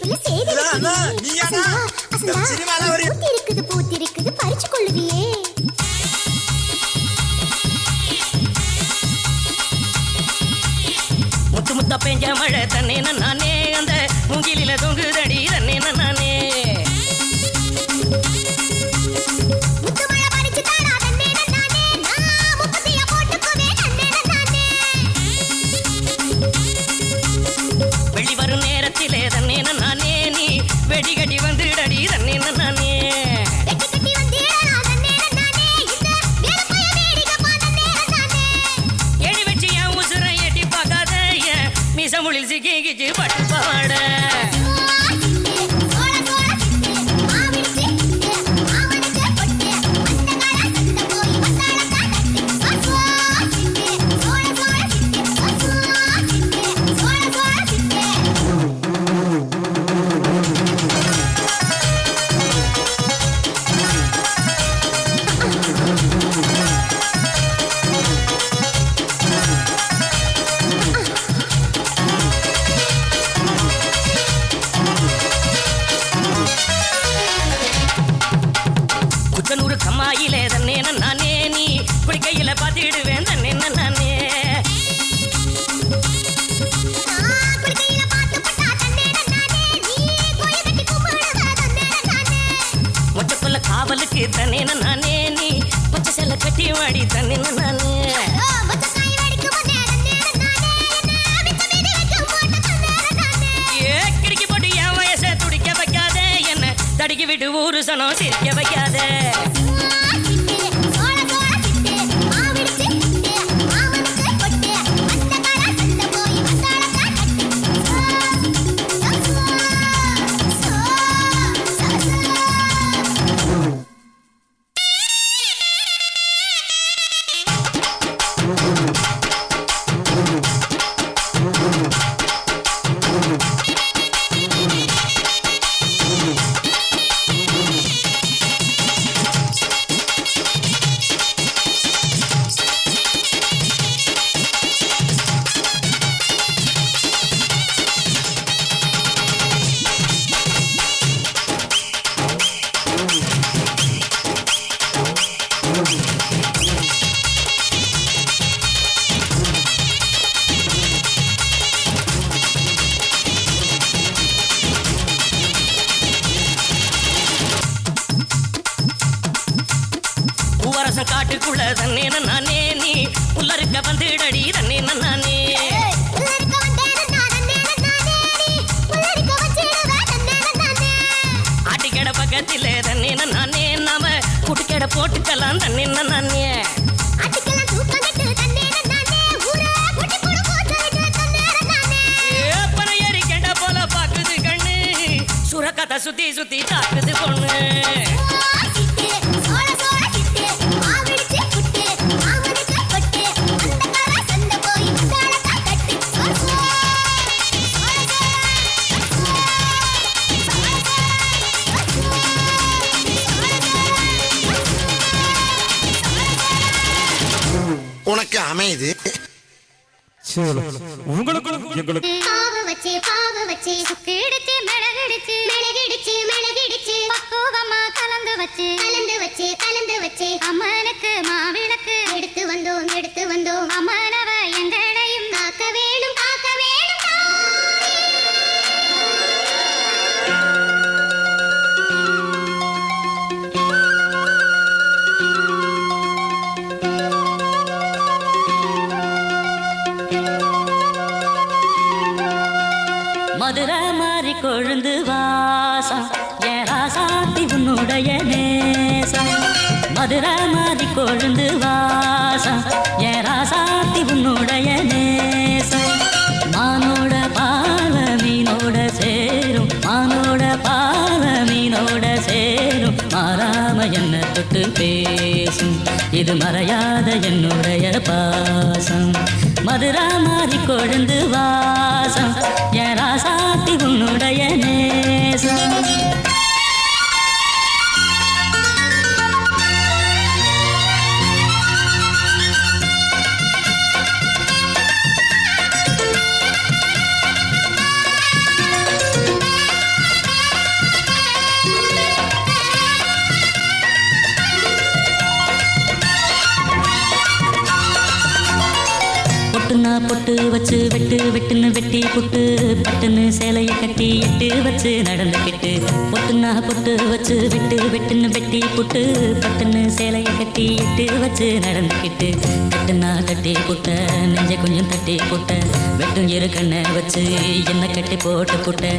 இடுப்புல சேதி பூத்திருக்குது பறிச்சு கொள்ளுவியே. முத்து முத்தா பெஞ்ச மழை தன்னே நானே அந்த மூங்கிலில தொங்குதடி தன்னே நானே. வெளி வரும் நேரத்திலே தன்னே நானே நீ வெடி கட்டி வந்துடடி தன்னே நானே. எடி வச்சு என் உசுரை எட்டி பார்க்காத மிசமுளில் சிக்கிச்சு பட்டு பாட. குச்சனூர் கம்மாயிலே தன்னே நானே நீ குடிக்கையில பாத்திடுவேன் தன்னே நானே. மொச்சக்குள்ள காவலுக்கு தன்னே நானே நீ பச்சை செல்ல கட்டி வாடி தன்னே நானே. கிடுக்கி போட்டு என் வயசை துடிக்க வைக்காத என்ன தடுக்கி விட்டு ஊரு சனம் சிரிக்க வைக்காத. பூவரசம் காட்டுக்குள்ள தன்னே நானே நீ புல்லருக்க வந்துடடி தன்னே நானே. ஆட்டிக்கட பக்கத்தில தன்னே நானே நாம குட்டிக்கடை போட்டுக்கலாம் தன்னே நானே. பனையேறி கெண்ட போல பாக்குது கண்ணு சுரக்கத்தை சுத்தி சுத்தி தாக்குது பொண்ணு. உனக்கு அமைது உங்களுக்கு எங்களுக்கு பாவ வச்சே சுக்கிடுச்சு மிளகிடுச்சு பக்குவமா கலந்து வச்சே அம்மனுக்கு மாவிளக்கு எடுத்து வந்தோம் அம்மனவ எங்களையும் காக்க வேணும் மதுரை மாறி கொழுந்து வாசம் என் ராசாத்தி உன்னுடைய நேசம். மதுரை மாறி கொழுந்து வாசம் என் ராசாத்தி உன்னுடைய நேசம். மானோட பாவ மீனோட சேரும் மாறாம என்ன தொட்டு பேசும் இது மறையாத என்னுடைய பாசம். மதுரை மாறி கொழுந்து வாசம் என் ராசாத்தி உன்னுடைய நேசம். வச்சு வெட்டு வெட்டுன்னு வெட்டி புட்டு பட்டுன்னு சேலைய கட்டி எட்டு வச்சு நடந்துக்கிட்டு பொட்டுன்னா பொட்டு வச்சு வெட்டு வெட்டுன்னு வெட்டி புட்டு பட்டுன்னு சேலைய கட்டி எட்டு வச்சு நடந்துக்கிட்டு கட்டுனா கட்டி புட்ட நெஞ்ச கொஞ்சம் தட்டி புட்ட வெட்டும் இரு கண்ணை வச்சு என்ன கட்டி போட்டு புட்ட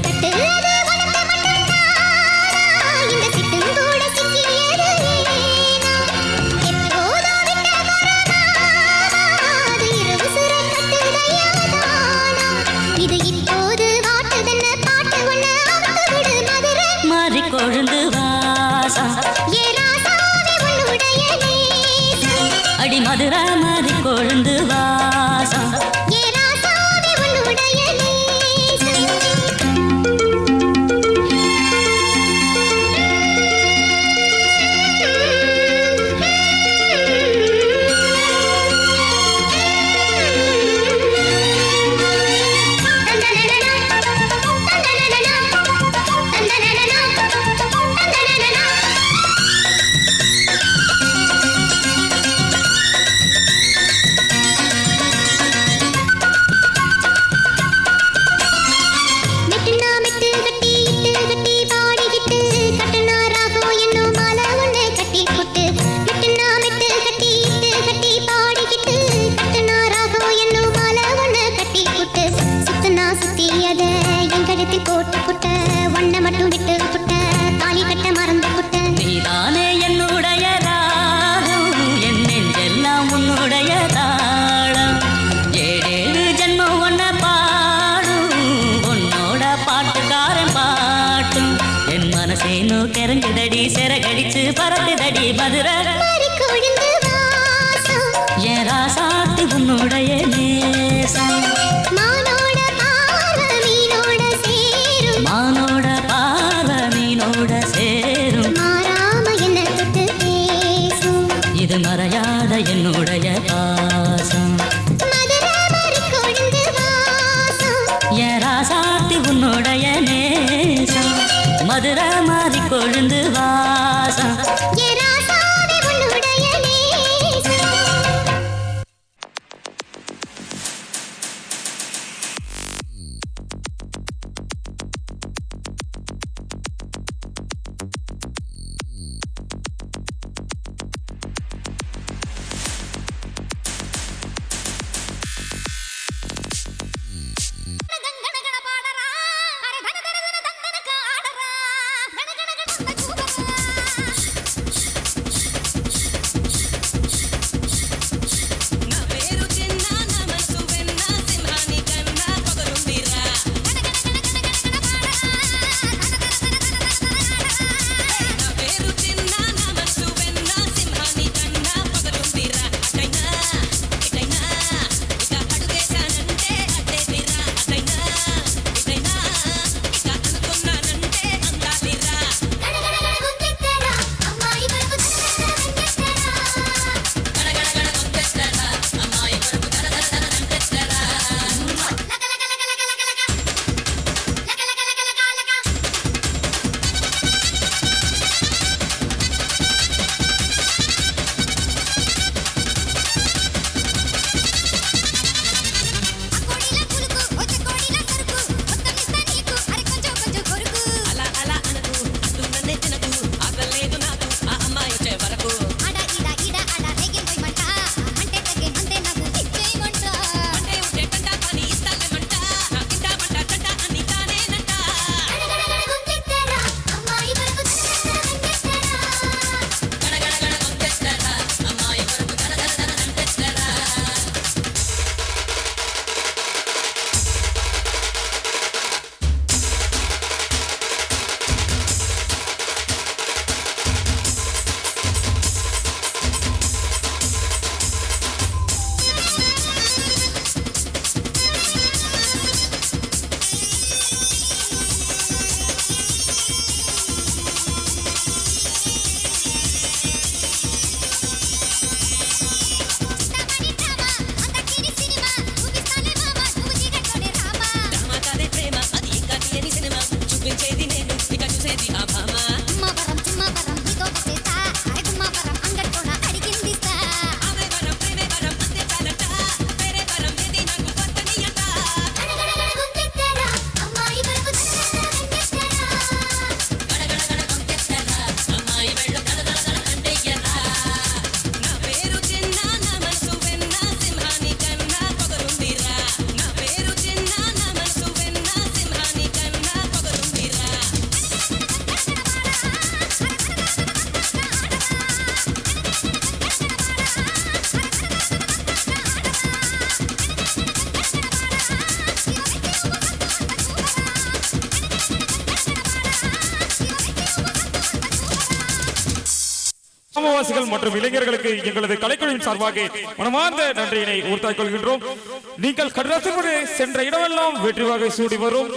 கொழுந்து வாசம் அடி மதுரை மாறி கொழுந்து வாசம் போட்டு புட்ட ஒன்ன மட்டும் விட்டு புட்ட தாலி கட்ட மறந்து புட்ட நீதானே என்னுடைய ராகம் என் நெஞ்செல்லாம் உன்னுடைய தாளம் ஏழேழு ஜென்மம் ஒன்ன பாடும் உன்னோட பாட்டுக்காரன் பாட்டும் என் மனசேனோ கிறங்குதடி சிறகடிச்சு பறக்குதடி மதுரை என் ராசாத்தி உன்னுடைய நேசம் மானோட பார்வை மீனோட சேரும் மாறாம என்ன தொட்டு பேசும் இது மறையாத என்னுடைய பாசம் என் ராசாத்தி உன்னுடைய நேசம் மதுரை மாறி கொழுந்து வாசம் பாடரா கிராமவாசிகள் மற்றும் இளைஞர்களுக்கு எங்களது கலைக்குழுவின் சார்பாக மனமார்ந்த நன்றியினை உறுத்தாக்கிக் கொள்கின்றோம். நீங்கள் கடற்கரை சென்ற இடமெல்லாம் வெற்றி வகை சூடி வரும்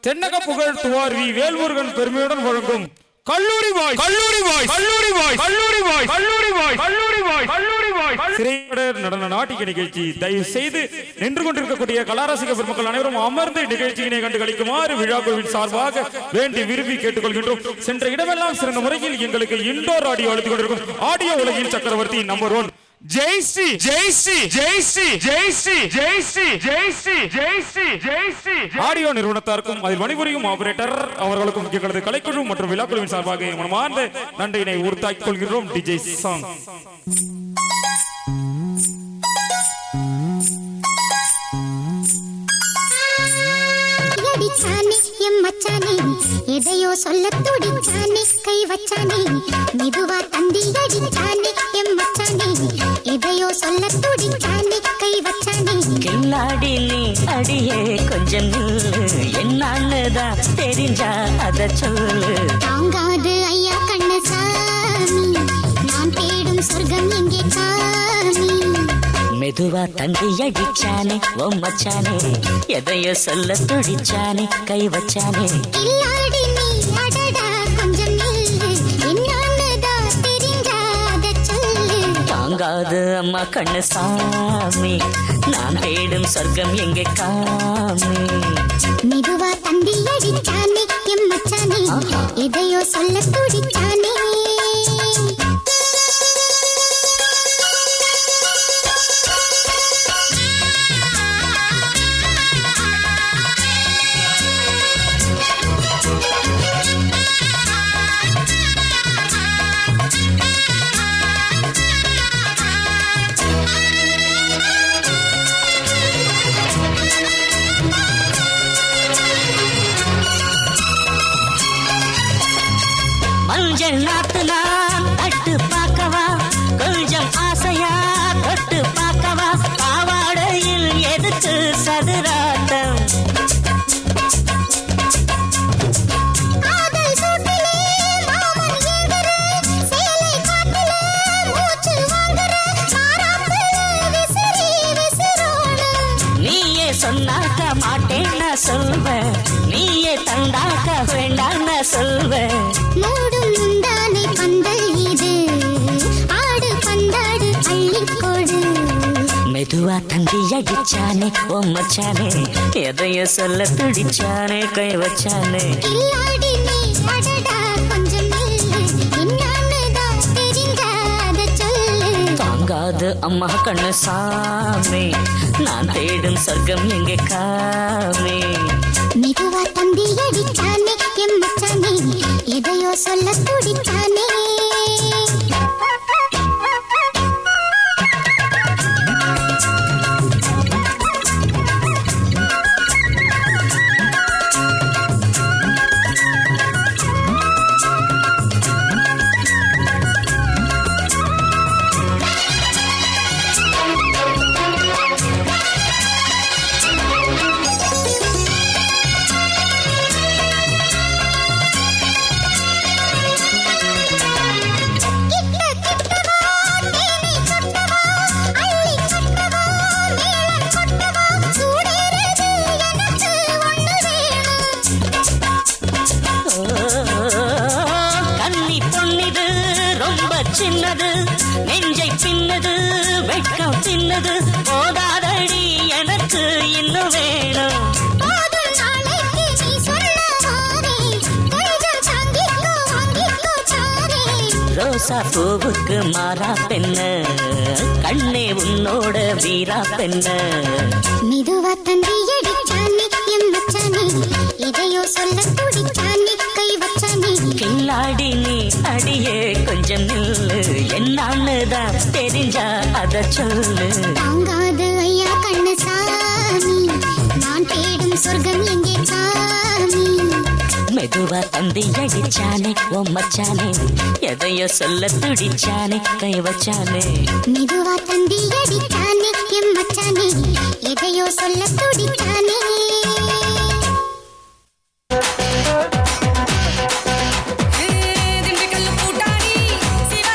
தென்னக புகழ் துவார் வி வேல்முருகன் பெருமையுடன் வழங்கும் கல்லூரி வாய் கல்லூரி வாய் கல்லூரி வாய் கல்லூரி வாய் கல்லூரி வாய் கல்லூரி வாய் கல்லூரி வாய் திரைப்பட நடன நாட்டிய நிகழ்ச்சி. தயவு செய்து நின்று கொண்டிருக்கக்கூடிய கலாரசிக பெருமக்கள் அனைவரும் அமர்ந்து நிகழ்ச்சியினை கண்டு களிக்குமாறு விழாக்குழுவின் சார்பாக வேண்டி விரும்பி கேட்டுக்கொள்கின்றோம். சென்ற இடமெல்லாம் சிறந்த முறையில் எங்களுக்கு இண்டோர் ஆடியோ அளித்துக் கொண்டிருக்கும் ஆடியோ உலகின் சக்கரவர்த்தி நம்பர் 1 ஜெய் ஸ்ரீ ஜெய் ஸ்ரீ ஜெய் ஸ்ரீ ஜெய் ஸ்ரீ ஜெய் ஸ்ரீ ஜெய் ஸ்ரீ ஜெய் ஸ்ரீ ஜெய் ஸ்ரீ ஆடியோ நிறுவனத்தாருக்கும் அதில் பணிபுரியும் ஆபரேட்டர் அவர்களுக்கும் எங்களது கலைக்குழு மற்றும் விழாக்குழுவின் சார்பாக மனமார்ந்த நன்றியினை உறுத்தாக்கிக் கொள்கிறோம். டிஜே சாங் எதையோ சொல்ல துடிச்சானே கை வச்சானே மெதுவா தந்தி அடிச்சானே எம் மச்சானே எதையோ சொல்ல துடிச்சானே கை வச்சானே கில்லாடி நீ அடியே கொஞ்சம் என்னன்னுதான் தெரிஞ்சா அத சொல்லு. தாங்காது ஐயா கண்ணசாமி நான் தேடும் சொர்க்கம் எங்கே காமி மெதுவா தந்தி அடிச்சானே ஓ மச்சானே எதையோ சொல்ல துடிச்சானே கை வச்சானே. கில்லாடி நீ அடடா கொஞ்சம் நில்லு என்னன்னுதான் தெரிஞ்சாத சொல்லு. தாங்காது அம்மா கண்ணு சாமி நான் தேடும் சொர்க்கம் எங்கே காமி. மெதுவா தந்தி அடிச்சானே எம் மச்சானே எதையோ சொல்ல துடிச்சானே. மஞ்சள் நாத்து நான் தட்டு பார்க்கவா கொஞ்சம் ஆசையா தொட்டு பார்க்கவா பாவாடையில் எதுக்கு சதுராட்டம். நீயே சொன்னாக்க மாட்டேன்னு சொல்வேன் நீயே தந்தாக்க வேண்டான்னு சொல்வேன். மூடும் முந்தானை பந்தல் இது ஆடு பந்தாடு அள்ளிக்கோடு. மெதுவா தந்தி அடிச்சானே ஓ மச்சானே எதையோ சொல்ல துடிச்சானே கை வச்சானே. கில்லாடி நீ அடடா கொஞ்சம் நில்லு என்னன்னுதான் தெரிஞ்சாத சொல்லு. தாங்காது அம்மா கண்ணு சாமி நான் தேடும் சொர்க்கம் எங்கே காமி. மெதுவா தந்தி அடிச்சானே எம் மச்சானே எதையோ சொல்ல துடிச்சானே. சின்னது நெஞ்சை பின்னது வெட்கம் சின்னது போதாதடி எனக்கு இன்னும் வேணும். ரோசா பூவுக்கு மாறா பெண்ண கண்ணே உன்னோட வீரா பெண்ண. மெதுவா தந்தி அடிச்சானே எம் மச்சானே எதையோ சொல்ல துடிச்சானே கை வச்சானே. கில்லாடி நீ அடியே கொஞ்சம் நில்லு என்னன்னுதான் தெரிஞ்சா அத சொல்லு. தாங்காது ஐயா கண்ணசாமி நான் தேடும் சொர்க்கம் எங்கே காமி. மெதுவா தந்தி அடிச்சானே ஓ மச்சானே எதையோ சொல்ல துடிச்சானே கை வச்சானே. மெதுவா தந்தி அடிச்சானே எம் மச்சானே எதையோ சொல்ல துடிச்சானே. திண்டுக்கல் கூட்டாளி சிவா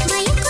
மயக்க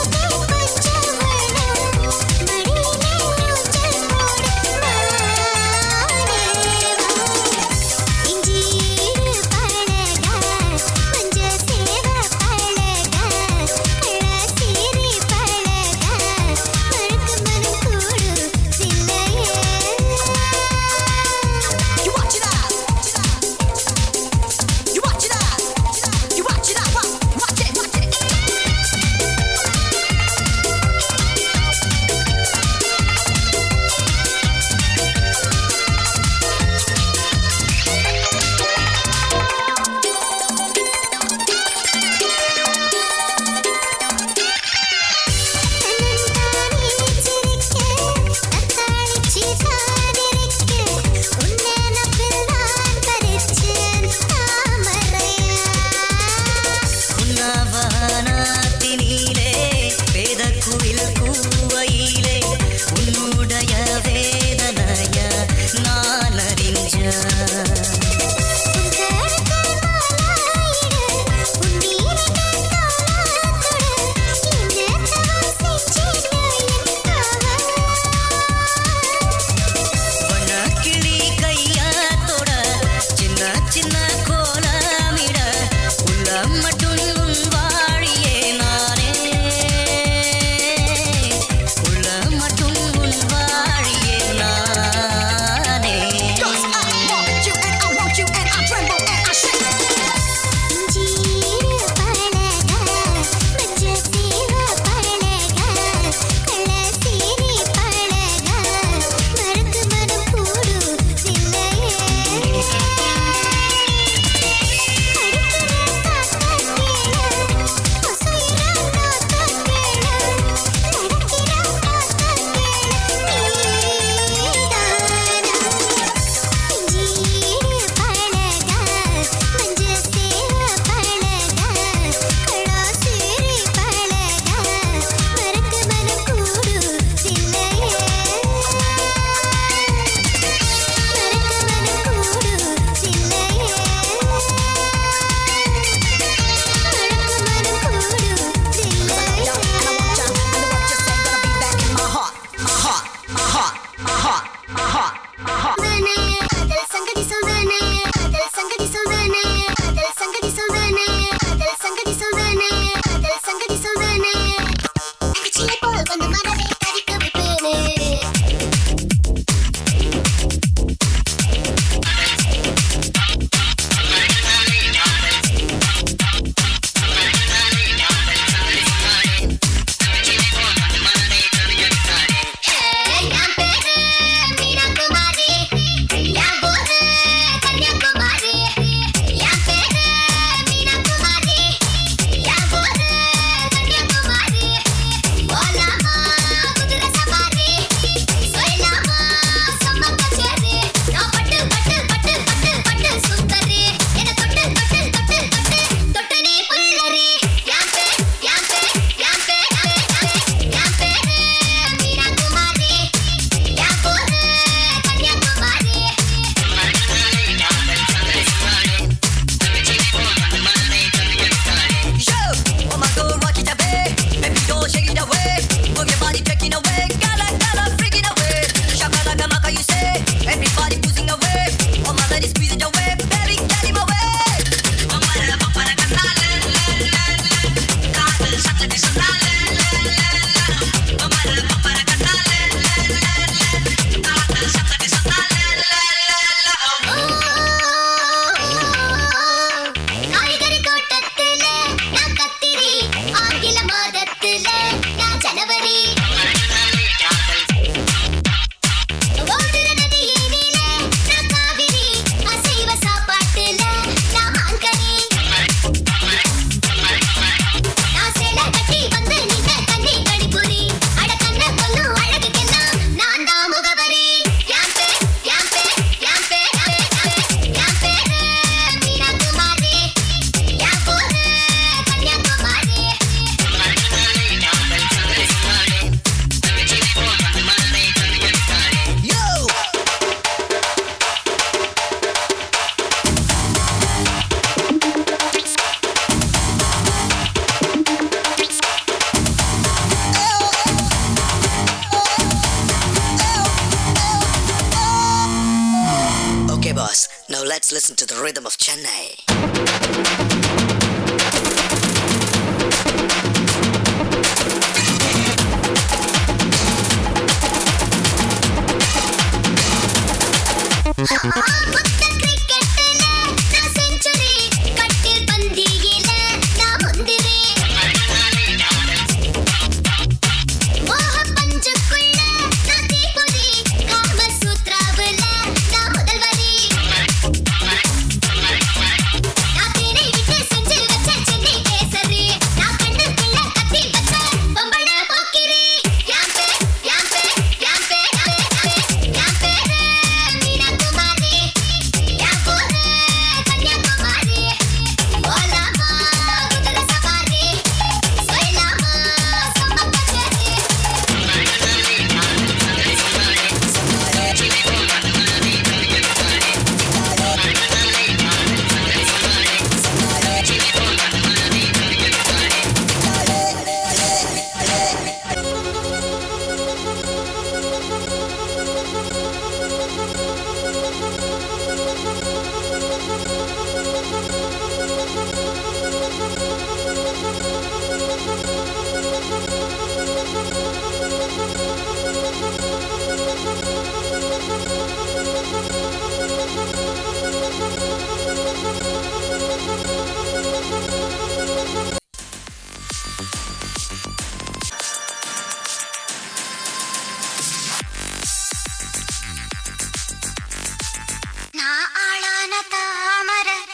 Let's listen to the rhythm of Chennai.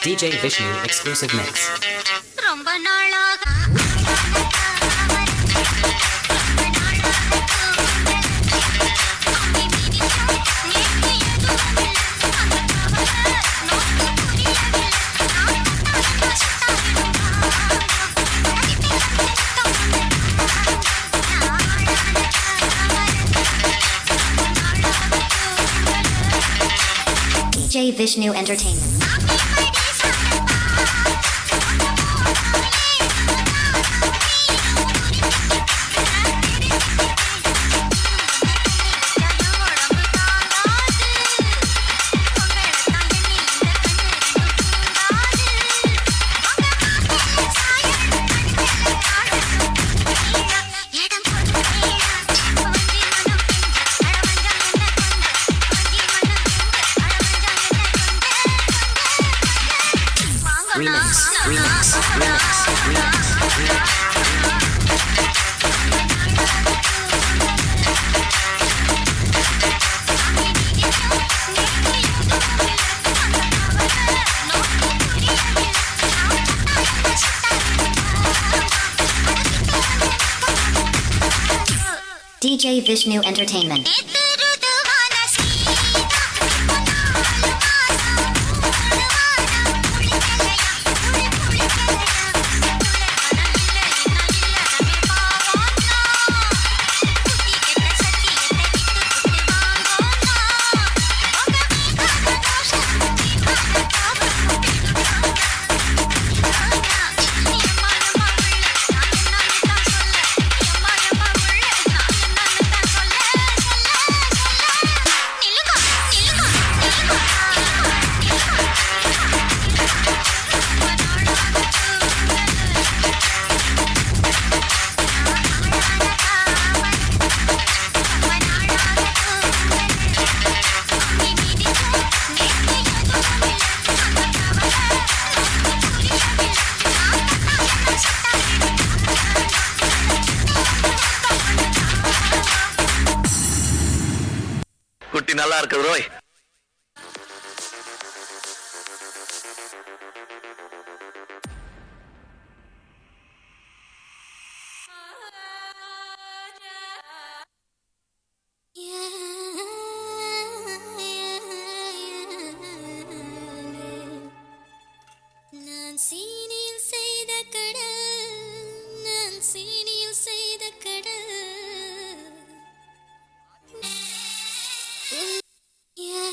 DJ Vishnu exclusive mix. DJ Vishnu Entertainment. DJ Vishnu Entertainment. குட்டி நல்லா இருக்குது ரோய். Yeah.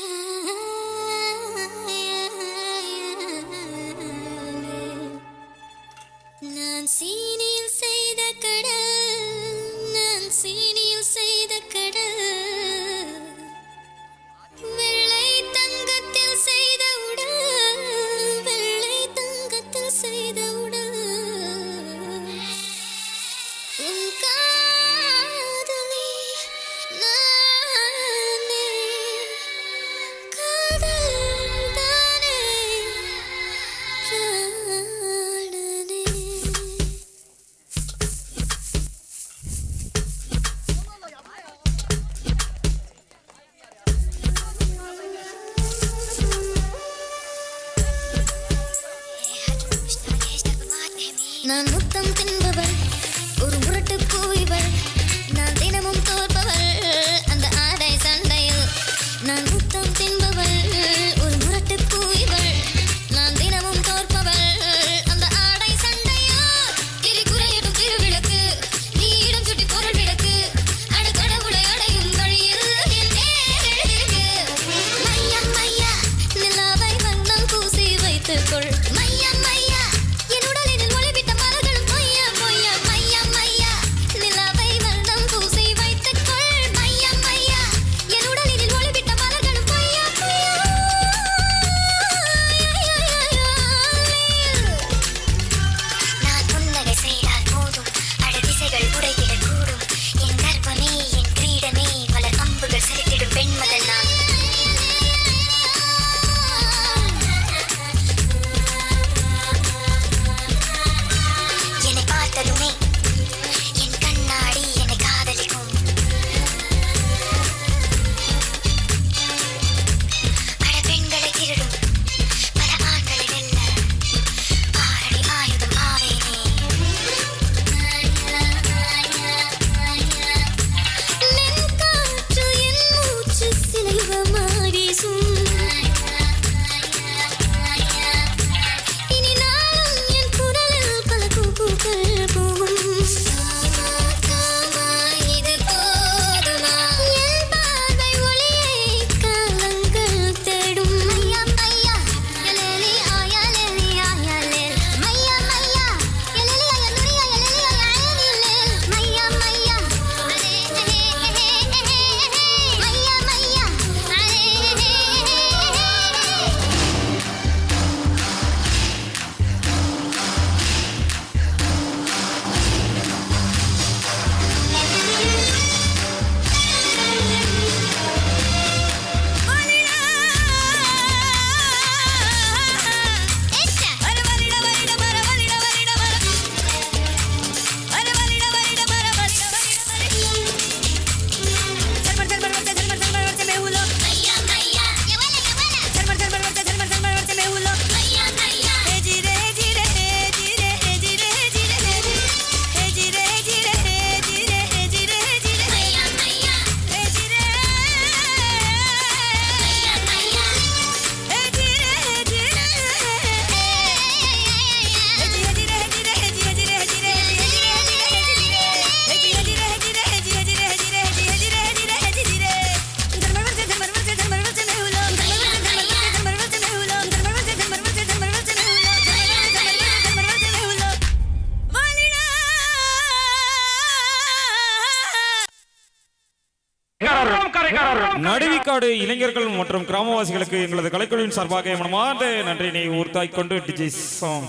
நடுவிக்காடு இளைஞர்கள் மற்றும் கிராமவாசிகளுக்கு எங்களது கலைக்குழுவின் சார்பாக மனமார்ந்த நன்றியினை ஊர்த்தாய் கொண்டு டிஜே சாங்.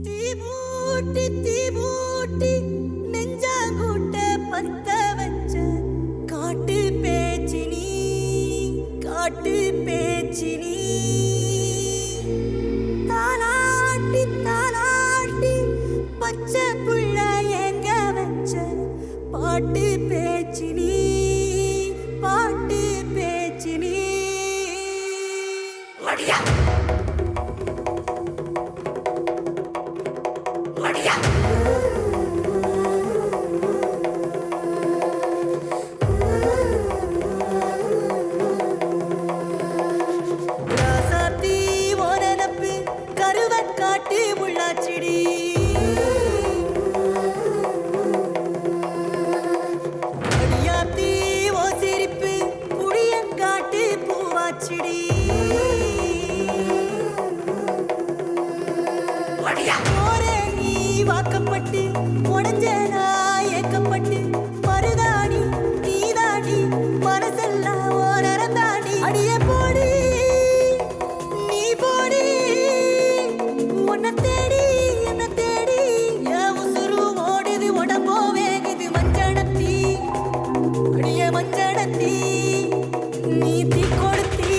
தீமூட்டி நெஞ்சாங்கூட்ட பத்த வச்ச காட்டு பேச்சினி தாலாட்டி தாலாட்டி பச்சை புள்ள எங்க வச்ச பாட்டு பேச்சினி வடியா காட்டு முள்ளாச்சிடி அடியாத்தி ஓ சிரிப்பு புளியங்காட்டு பூவாச்சிடி போரே நீ வாக்கப்பட்டு உடஞ்சனா ஏக்கப்பட்டு மருதாணி நீதாடி மனசெல்லாம் ஓரந்தாடி அடிய போடி நீ போடி என்ன தேடி என் உசுரு ஓடுது உடம்போ வேகுது மஞ்சடத்தி அடிய மஞ்சடத்தி நீ தீ கொடுத்தி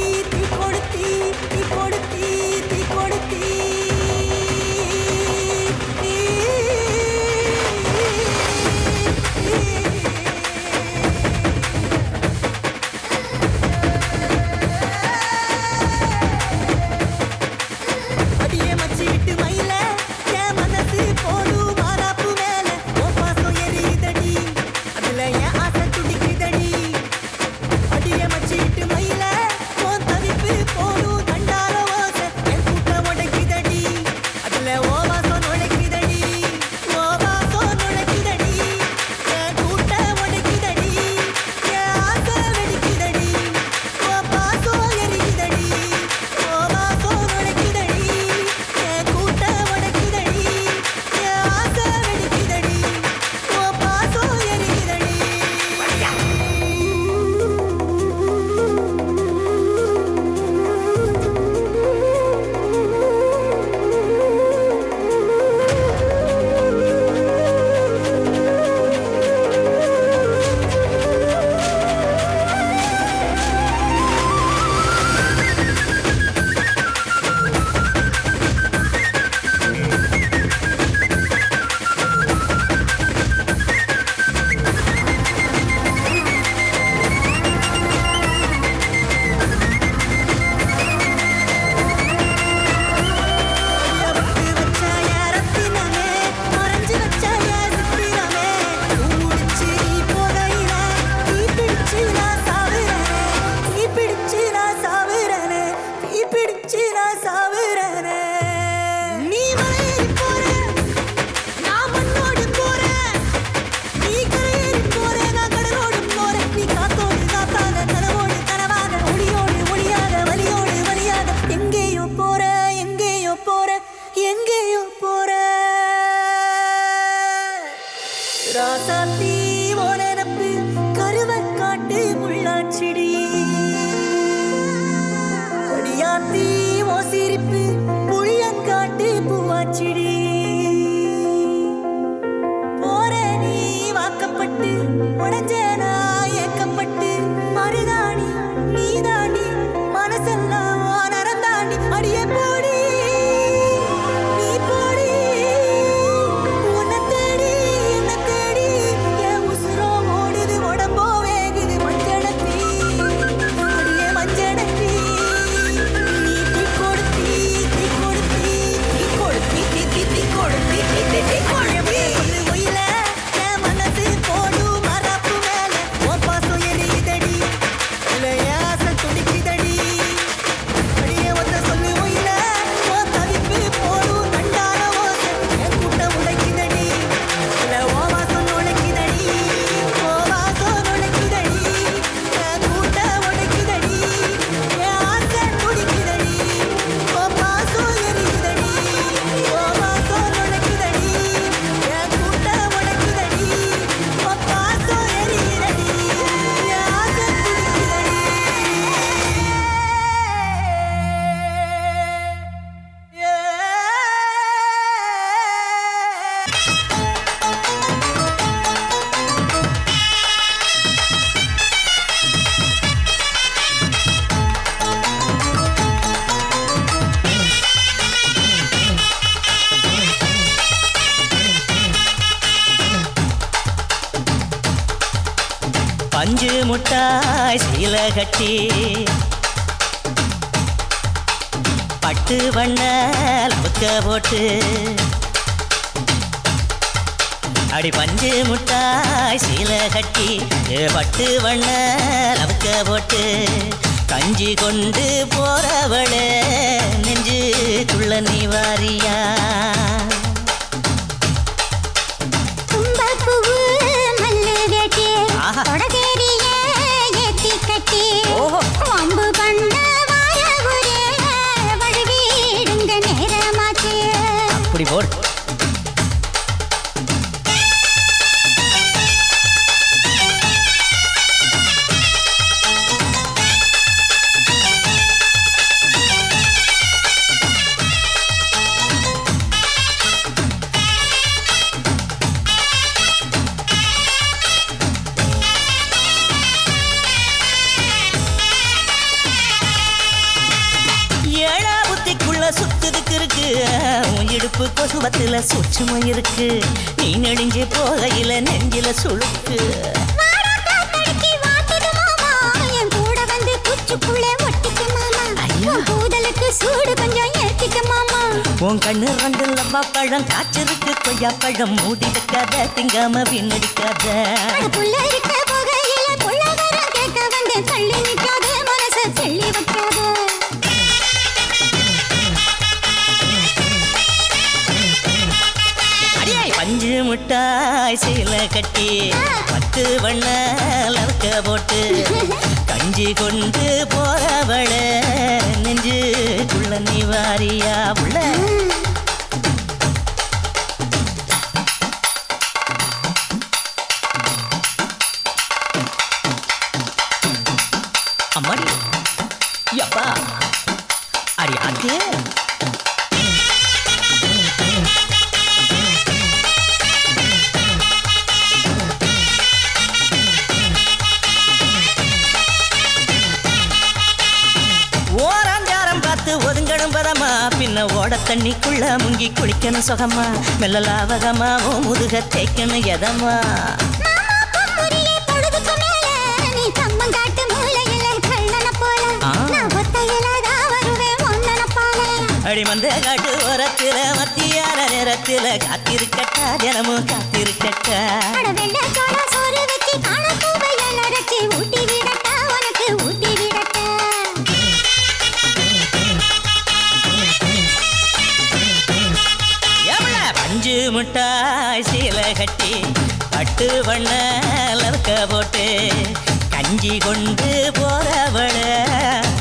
ராசாத்தி ஓனப்பு கருவக்காட்டு முள்ளாச்சிடி அடியாத்தி ஓ சிரிப்பு புளியங்காட்டு பூவாச்சிடி போற நீ வாக்கப்பட்டு உடஞ்சனா ஏக்கப்பட்டு மருதாணி நீதாண்டி மனசெல்லாம் நரந்தாண்டி அடிய போடி நீ போடி உன்னை தேடி என்ன தேடி என் உசுரோ ஓடுது உடம்போ வேகுது மஞ்சடத்தி அடிய மஞ்சடத்தி நீ தீ கொடுத்தி தீ கொடுத்தி தீ கொடுத்தி தீ தீ தீ கொடுத்தி தீ தீ தீ கொடுத்தி சொல்லு ஒயில என் மனசு போடு மரப்பு மேல பஞ்சு முட்டாய் சீலை கட்டி பட்டு வண்ண லவுக்க போட்டு அடி பஞ்சு முட்டாய் சீலை கட்டி பட்டு வண்ண லவுக்க போட்டு கஞ்சி கொண்டு போறவளே நெஞ்சுக்குள்ள நீ வாரியா கும்பப்பூவு மல்லு வேட்டி கொடதேரிய ஏத்தி கட்டி வம்பு பண்ண வாரவுரே வழுவிடுங்க நேரமாச்சு அப்படி போடு சுத்துதுக்கு இருக்கு உன் இடுப்பு கொசுவத்துல சூட்சுமம் இருக்கு நீ நெடுஞ்சு போகையில நெஞ்சில சுழுக்கு சூடு கொஞ்சம் ஏத்திக்க மாமா உன் கண்ணு ரெண்டு லவ்வா பழம் காய்ச்சிருக்கு கொய்யா பழம் மூடி வைக்காத திங்காம வீணடிக்காத புள்ள இருக்க போகையில புள்ள வர கேட்க வந்து தள்ளி நிக்காத மனச தள்ளி வைக்காத பஞ்சு முட்டாய் சீலை கட்டி பத்து வண்ண லவுக்க போட்டு கஞ்சி கொண்டு போறவள நெஞ்சுக்குள்ள நீ வாரியா உள்ள அம்மாடி யப்பா அடி அது ஒதுங்கணும் பதமா பின்ன ஓட தண்ணிக்குள்ள முங்கி குளிக்கணும் சுகமா மெல்ல லாவகமா ஓ முதுக தேய்க்கணும் எதமா அடிமந்த காட்டு ஓரத்துல மத்தியான நேரத்துல காத்திருக்கட்டா தினமும் காத்திருக்கட்டா ஊட்டி விடட்டா உனக்கு ஊட்டி விடட்டா பஞ்சு முட்டாய் சீலை கட்டி பட்டு வண்ண லவுக்க போட்டு கஞ்சி கொண்டு போறவள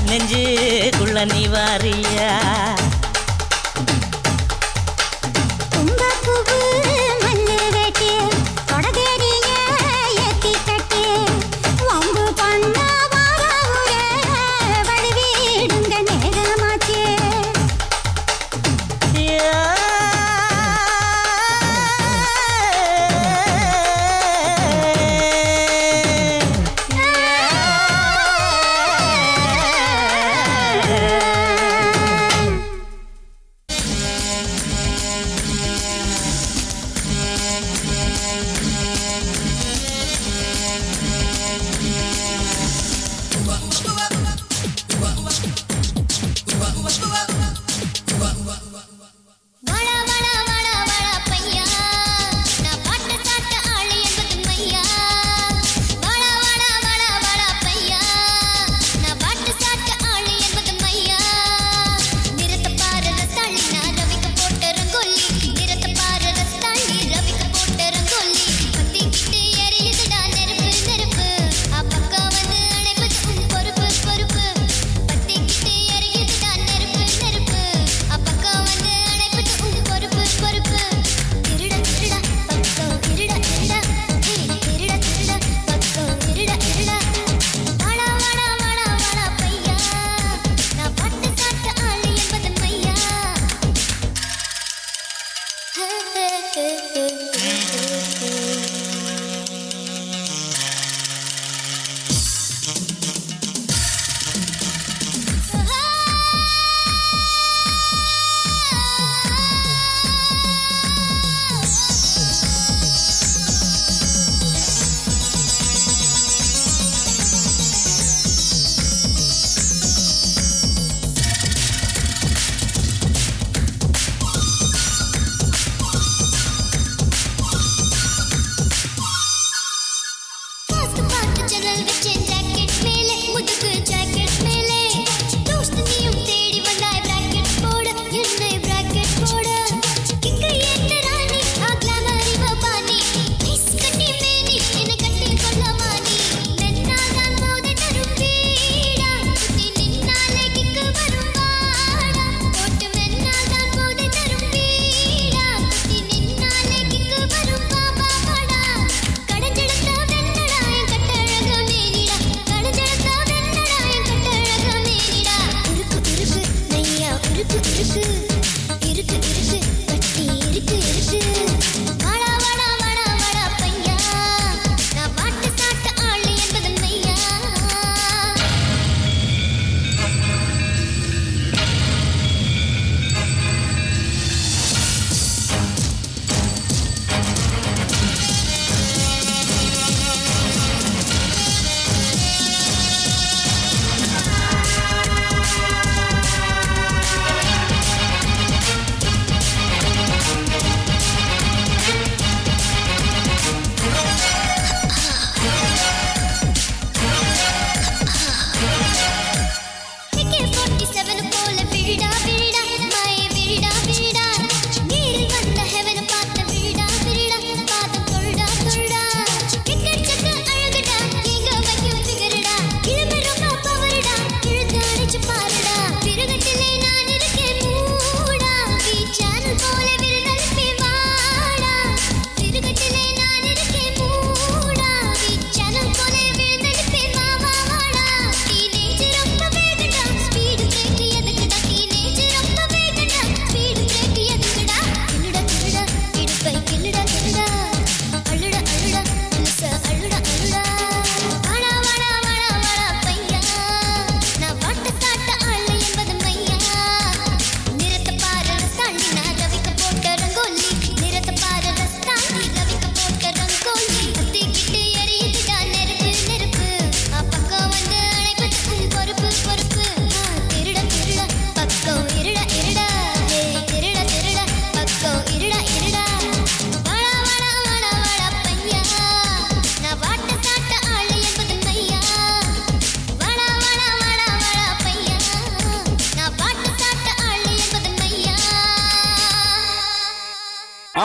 நெஞ்சுக்குள்ள நீ வாரியா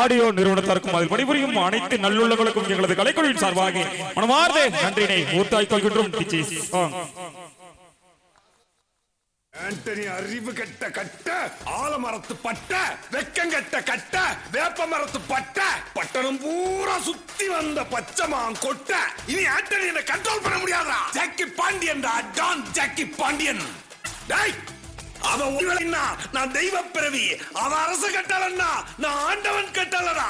ஆடியோ நிறுவனத்தாருக்கும் அதில் பணிபுரியும் அனைத்து நல்லுள்ளங்களுக்கும் எங்களது கலைக்குழுவின் சார்பாக மனமார்ந்த நன்றியினை ஊர்த்தாய் கொள்கின்றோம். ஆண்டனி அறிவு கட்ட கட்ட ஆலமரத்து பட்ட வெக்கங்கட்ட கட்ட வேப்ப மரத்து பட்ட பட்டணம் பூரா சுத்தி வந்த பச்சைமான் கொட்ட இனி ஆண்டனி என்ன கண்ட்ரோல் பண்ண முடியாதா? Jackie Pandian don Jackie Pandian. டேய் அவன் நான் தெய்வ பிறவி, அவன் அரசு கட்டலன்னா நான் ஆண்டவன் கட்டலடா.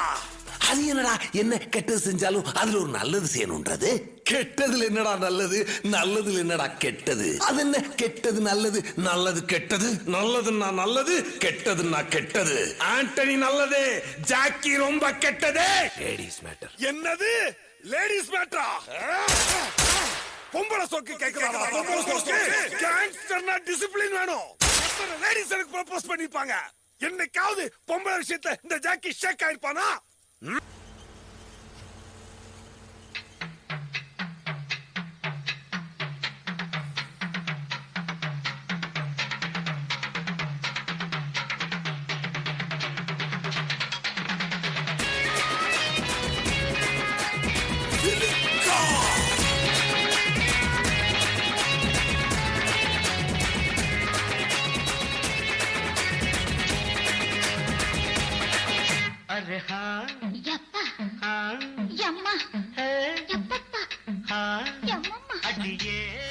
அது என்னடா என்ன கெட்டது செஞ்சாலும் அதுல ஒரு நல்லது செய்யணும்ன்றது? கெட்டதுல என்னடா நல்லது, நல்லதுல என்னடா கெட்டது? அது என்ன கெட்டது நல்லது, நல்லது கெட்டது? நல்லதுன்னா நல்லது, கெட்டதுன்னா கெட்டது. ஆண்டனி நல்லது, ஜாக்கி ரொம்ப கெட்டது. Ladies matter. என்னது லேடிஸ் மேட்டரா? பொம்பளை சோக்கு கேக்குறாங்க. பொம்பளை சோக்கு கேங்ஸ்டர்னா டிசிப்ளின் வேணும். எத்தனை லேடிஸ் எனக்கு ப்ரோபோஸ் பண்ணிருப்பாங்க? என்னைக்காவது பொம்பளை விஷயத்துல இந்த ஜாக்கி ஷேக் ஆயிருப்பானா?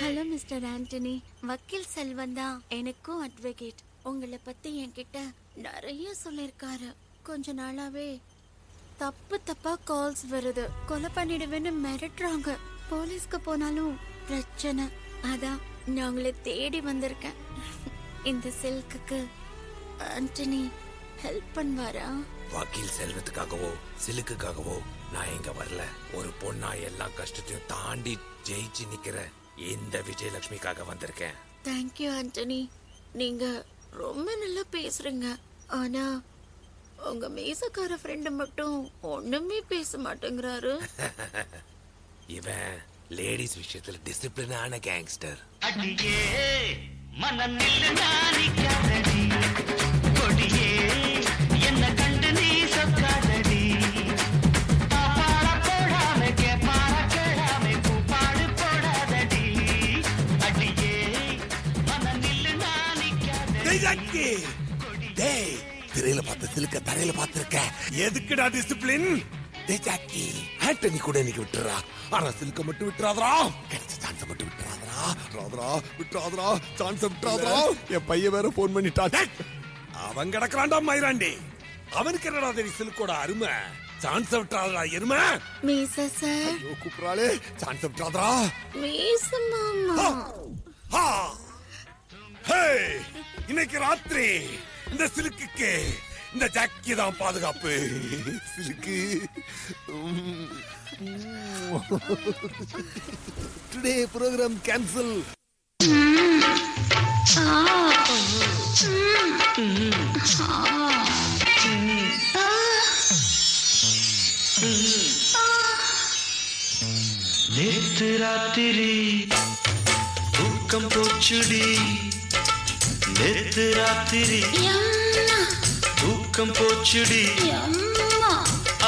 ஹலோ மிஸ்டர் ஆண்டனி, வக்கீல் செல்வன் தான், எனக்கும் அட்வொகேட். உங்களை பத்தி என்கிட்ட நிறைய சொல்லிருக்காரு. கொஞ்ச நாளாவே தப்பா கால்ஸ் வருது. கொலை பண்ணிடுவேன்னு மிரட்டுறாங்க. போலீஸ்க்கு போனாலும் பிரச்சனை. அதான் நான் உங்களை தேடி வந்திருக்கேன். இந்த சில்க்குக்கு ஆண்டனி ஹெல்ப் பண்ணுவாரா? வக்கீல் செல்வத்துக்காகவோ சிலுக்குக்காகவோ நான் எங்க வரல. ஒரு பொண்ணா எல்லா கஷ்டத்தையும் தாண்டி ஜெயிச்சு நிக்கிற இந்த விஜயலட்சுமிக்காக வந்திருக்கேன். தேங்க்யூ ஆண்டனி, நீங்க ரொம்ப நல்லா பேசுறீங்க. ஆனா உங்க மீசக்கார ஃப்ரெண்டு மட்டும் ஒண்ணுமே பேச மாட்டேங்கிறாரு. இவன் லேடிஸ் விஷயத்துல டிசிப்ளினான கேங்ஸ்டர். அடியே மனம் நில்லு நானிக்காதடி, கொடியே என்ன கண்டு நீ சொக்காதடி, பாப்பார போடாம கேப்பார கேடாம பூப்பாடு போடாதடி, அடியே மனம் நில்லு நானிக்காதடி. டேய் திரையில பார்த்த சிலுக்க தரையில பார்த்திருக்க. எதுக்குடா டிசிப்ளின்? ஜாக்கி ஆண்டனி கூட இன்னைக்கு விட்டுறா. ஆனா சிலுக்க மட்டும் விட்டுறாதரா. கிடைச்ச சான்ஸ் மட்டும் விட்டுறாதரா. விட்டுறாதரா சான்ஸ் விட்டுறாதரா. என் பையன் வேற போன் பண்ணிட்டான். அவன் கிடக்குறான்டா மயிராண்டி. அவனுக்கு என்னடா தெரியும் சிலுக்கோட அருமை? சான்ஸ் விட்டுறாதரா எருமை. மீச சார் கூப்பிடுறாளே, சான்ஸ் விட்டுறாதரா. மீச மாமா. இன்னைக்கு ராத்திரி இந்த சிலுக்குக்கு இந்த ஜாக்கி தான் பாதுகாப்பு. சிலுக்கு டுடே ப்ரோகிராம் கேன்சல். நேத்து ராத்திரி தூக்கம் போச்சுடி, நேத்து ராத்திரி தூக்கம் போச்சுடி,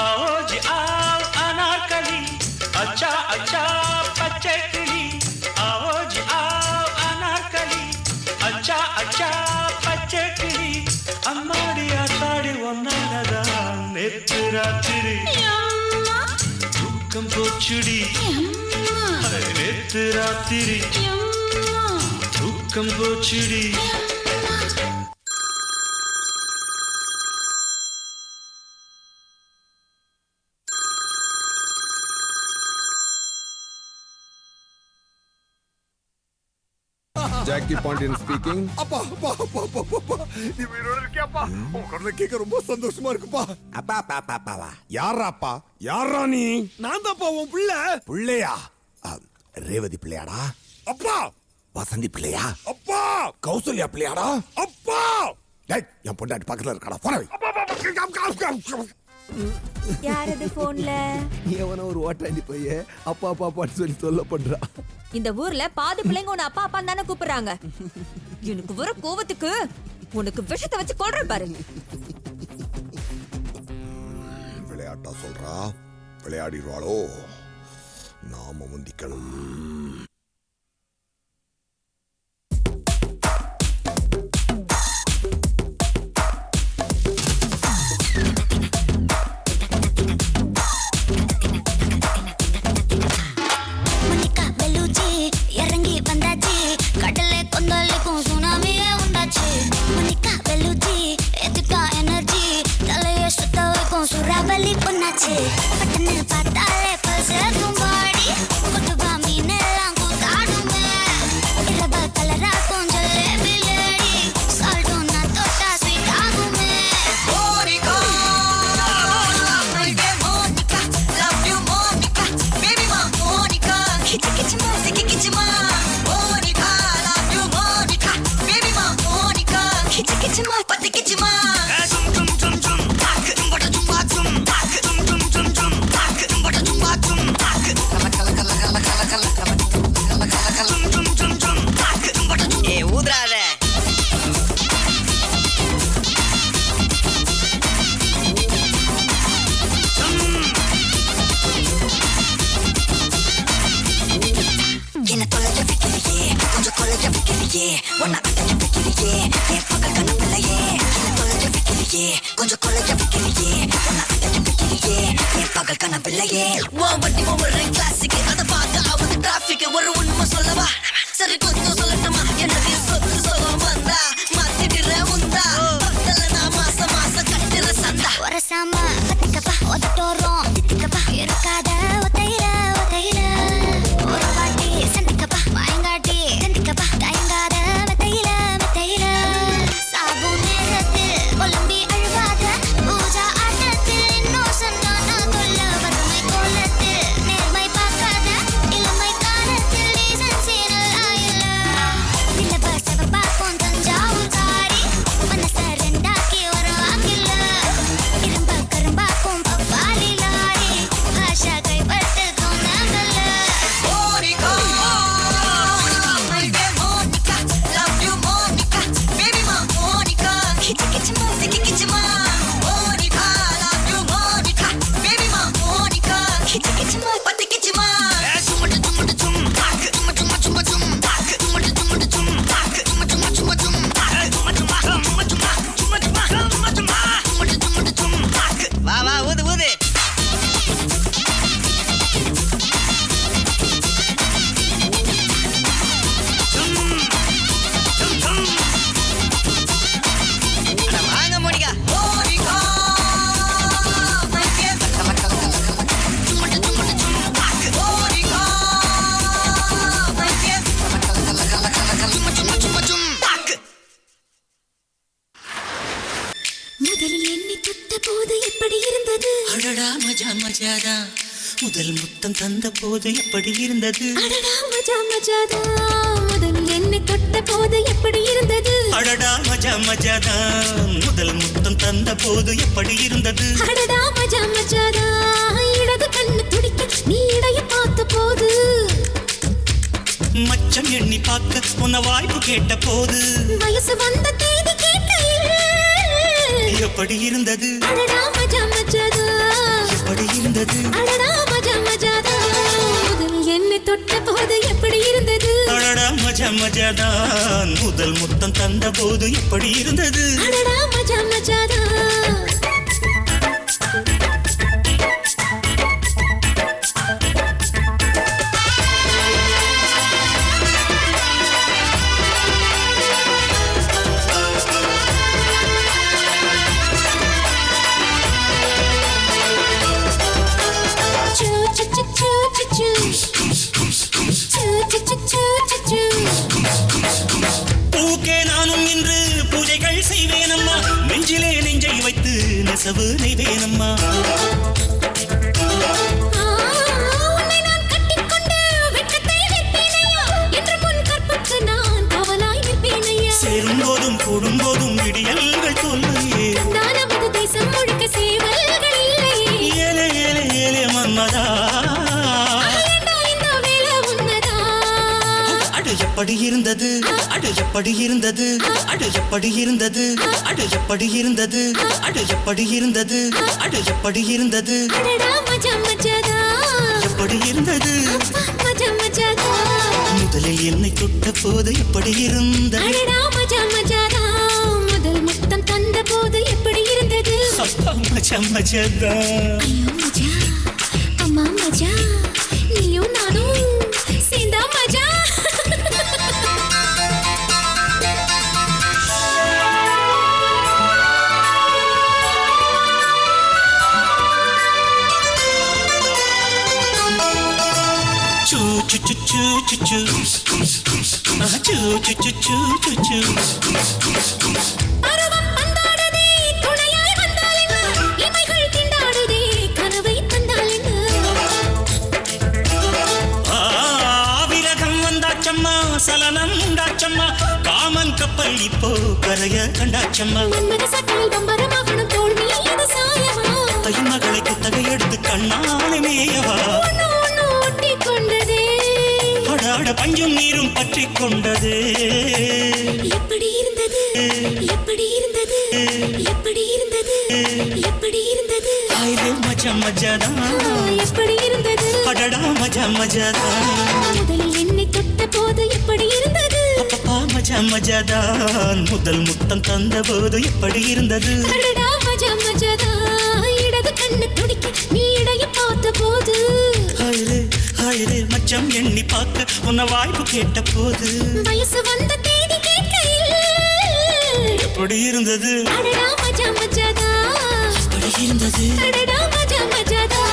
ஆஜ் ஆவ் அனார்கலி, அச்சா அச்சா பச்சை கிளி, ஆஜ் ஆவ் அனார்கலி, அச்சா அச்சா பச்சை கிளி, அம்மாடி ஆத்தாடி ஒன்னாலதான் நேத்து ராத்திரி தூக்கம் போச்சுடி, நேத்து ராத்திரி தூக்கம் போச்சுடி. Jackie Pandian speaking. அப்பா அப்பா அப்பா அப்பா நீ வீரோட இருக்கியாப்பா? உன் குரலை கேட்க ரொம்ப சந்தோஷமா இருக்குப்பா. அப்பா அப்பா அப்பா அப்பாவா? யாராப்பா? யாரா நீ? நான் தான்ப்பா உன் பிள்ளை. பிள்ளையா? ரேவதி பிள்ளையாடா? அப்பா. வசந்தி பிள்ளையா? அப்பா. கௌசல்யா பிள்ளையாடா? அப்பா. டேய் என் பொண்டாட்டி பக்கத்துல இருக்காடா, போடா. யாரது போன்ல? எவனோ ஒரு ஓட்டாண்டி போய் அப்பா அப்பா அப்பான்னு சொல்லி சொல்ல பண்றா. இந்த ஊர்ல பாதி பிள்ளைங்க உன்னை அப்பா அப்பா தானே கூப்பிடுறாங்க. எனக்கு வர கோவத்துக்கு உனக்கு விஷத்தை வச்சு கொல்றேன் பாரு. விளையாட்டா சொல்றா, விளையாடிடுவாளோ? நாம முந்திக்கணும். இறங்கி வந்தாச்சு, கடலை கொந்தளிக்கும் சுனாமியே உண்டாச்சு. மணிக்கா வெலுச்சி எதுக்கா எனர்ஜி, தலைய சுத்த வைக்கும் சுறாவளி பொண்ணாச்சு. பட்டன்னு பார்த்தாலே பசேக்கும் பாடி, கொட்டுபா மீன் எல்லாம் கூத்தாடுமே. இரவ கலராக்கும் ஜலேபி லேடி, சால்ட்டும் நான் தொட்டா ஸ்வீட் ஆகுமே. Monica, Monica, love you Monica, baby ma Monica, kichi kichi ma, siki kichi ma. Monica, love you Monica, baby ma Monica, kichi kichi ma, pati kichi ma. Zum zum zum zum, tak, bada zum ba zum, tak, zum zum zum zum, tak, bada zum ba zum, tak. Kala kala kala kala kala kala kala kala kala zum zum zum zum, tak, bada zum. ஊதுறாத. என்ன தொலைஞ்ச வைக்கிறியே, கொஞ்சம் கொலைஞ்ச வைக்கிறியே, உன்னை அடைஞ்ச வைக்கிறியே, என் பகல் கனவில்லையே. என்ன தொலைஞ்ச வைக்கிறியே, கொஞ்சம் கொலைஞ்ச வைக்கிறியே, உன்னை அடைஞ்ச வைக்கிறியே, என் பகல் கனவில்லையே. உன் வண்டி ஒவ்வொரு கிளாஸுக்கு அதை பார்த்து ஆகுது டிராபிக். ஒரு உண்மை சொல்லவா, சரி கொஞ்சம் சொல்லட்டுமா? என்னது சொத்து சொல்லம் வந்தா மாத்திடுற உந்தா, பத்தல நான் மாசம் மாசம் கட்டுற சந்தா. ஒரு சாம பத்துக்கப்பா ஒதட்டோரம் திட்டுக்கப்பா, இருக்காத ஒத்தையில ஒத்தையில ஒரு வாட்டி சந்திக்கப்பா, வாயங்காட்டி சந்திக்கப்பா, தயங்காத மெத்தையில மெத்தையில. சாபு நேரத்தில் ஒலிம்பி அழுவாத, பூஜா ஆட்டத்தில் இன்னும் சொன்னான கொல்ல வறுமை கோலத்தில் நேர்மை பார்க்காத, இளமை காலத்தில் டீசன்சி நல்லா இல்ல. நிலவ செவப்பாக்கும் தஞ்சாவூர் காரி, மனச ரெண்டாக்கி ஒரு வாக்கில்ல. இரும்ப கரும்பாக்கும் பப்பாளி lorry, Basha கைப்பட்டு தோணாங்கல்ல. Monica, Monica, love you Monica, baby ma Monica, kichi kichi ma, siki kichi ma. Monica, love you Monica, baby ma Monica, kichi kichi ma, pati kichi ma. Chumata chumata chum, tak, chumata chumata chumata chum, tak, chumata chumata chum, tak, chumata chumata chumata chum, tak, chumata chumata chumata chum, chumata chumata chum, tak. வா வா ஊது ஊது. அட வாங்க Monica. Monica, மைக்கே கல கல கல கல. சும்மட்ட சும்மட்ட சும், தாக். மோனிகா, மைக்கே கல கல கல கல கல கல. சும்ம சும்ம சும்ம சும், தாக். முதலில் என்னை தொட்ட போது எப்படி இருந்தது? அடடா மஜா மஜாதா, முதல் முத்தம் தந்த போது எப்படி இருந்தது? அடடா மஜா மஜாதா, முதலில் என்னை தொட்ட போது எப்படி இருந்தது? அடடா மஜா மஜாதா, முதல் முத்தம் தந்த போது எப்படி இருந்தது? அடடா மஜா மஜாதா, இடது கண்ணு துடிக்க நீ இடைய பார்த்த போது. மச்சம் எண்ணி பார்க்க உன்ன வாய்ப்பு கேட்ட போது வயசு வந்த தேதி கேட்கையில் எப்படி இருந்தது? அடடா மஜா மஜாதா, எப்படி இருந்தது? அடடா மஜா மஜாதா, முதலில் என்னை தொட்ட போது எப்படி இருந்தது? அடடா மஜா மஜாதான், முதல் முத்தம் தந்த போது எப்படி இருந்தது? அடடா மஜா மஜாதா. பூக்கே நானும் இன்று பூஜைகள் செய்வேனம்மா, நெஞ்சிலே நெஞ்சை வைத்து நெசவு நெய்வேனம்மா. உன்னை நான் கட்டிக்கொண்டு வெட்கத்தை வைப்பேனையா, என்று முன் கற்புக்கு நான் காவலாய் நிற்பேனையா. சேரும் போதும் கூடும் போதும் விடியல்கள் தோல்லையே, நானவது தேசம் முழுக்க சேவல்கள் இல்லையே. ஏலே ஏலே ஏலே மன்மதா, இந்த வேலை உன்னதா. அடு எப்படி இருந்தது அடு எப்படி இருந்தது அடு எப்படி இருந்தது அடு எப்படி இருந்தது அடு எப்படி இருந்தது அடு எப்படி இருந்தது எப்படி இருந்தது முதலில் என்னை தொட்ட போது எப்படி இருந்தது முதல் முத்தம் தந்த போது எப்படி இருந்தது மஜா மஜாதா அம்மா மஜா நீயும் நானும் சேர்ந்தா மஜா சலனம் உண்டாச்சம்மா காமன் கப்பல் இப்போ கரைய கண்டாச்சம்மா தைமகளை குத்தகை எடுத்து கண்ணாலே மேயவா அடாட பஞ்சும் நீரும் பற்றி கொண்டது எப்படி இருந்தது எப்படி இருந்தது எப்படி இருந்தது எப்படி இருந்தது மஜா மஜாதா எப்படி இருந்தது அடடா மஜா மஜாதா முதலில் என்னை தொட்ட போது எப்படி இருந்தது அப்பா மஜா மஜாதான் முதல் முத்தம் தந்த போது எப்படி இருந்தது அடடா மஜா மஜாதா இடது கண்ணு துடிக்க நீ இடைய பார்த்த போது ஹாயிரே மச்சம் எண்ணி பார்க்க உன்ன வாய்ப்பு கேட்ட போது வயசு வந்த தேதி கேட்கையில் எப்படி இருந்தது அடடா மஜா மஜாதா எப்படி இருந்தது அடடா மஜா மஜாதா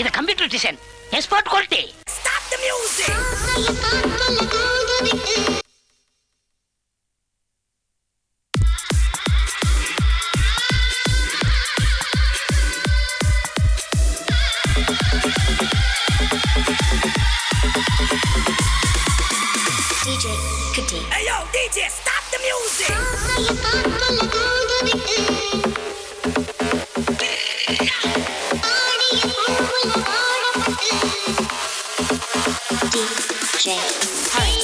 இது computer design export quality. Stop the music. DJ Kutti. Hey yo, DJ, stop the music. DJ Hari.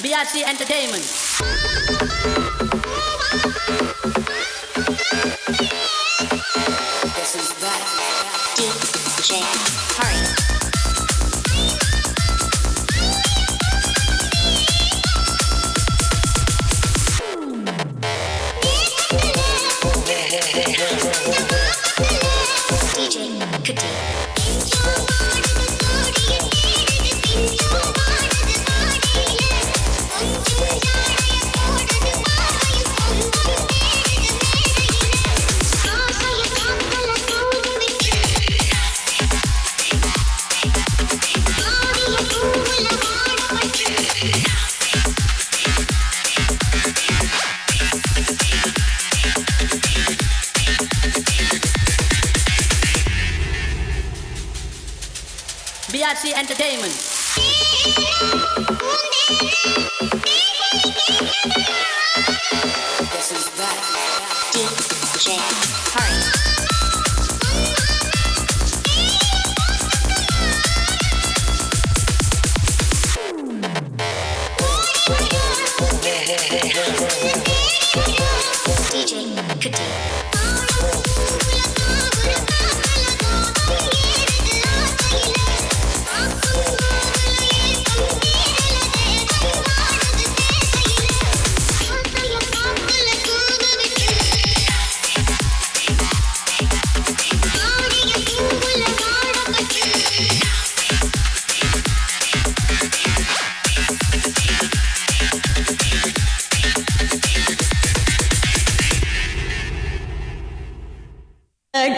BRC Entertainment. This is that DJ Hari. DJ Kutti. BRC Entertainment. This is that DJ Hari. DJ Kutti.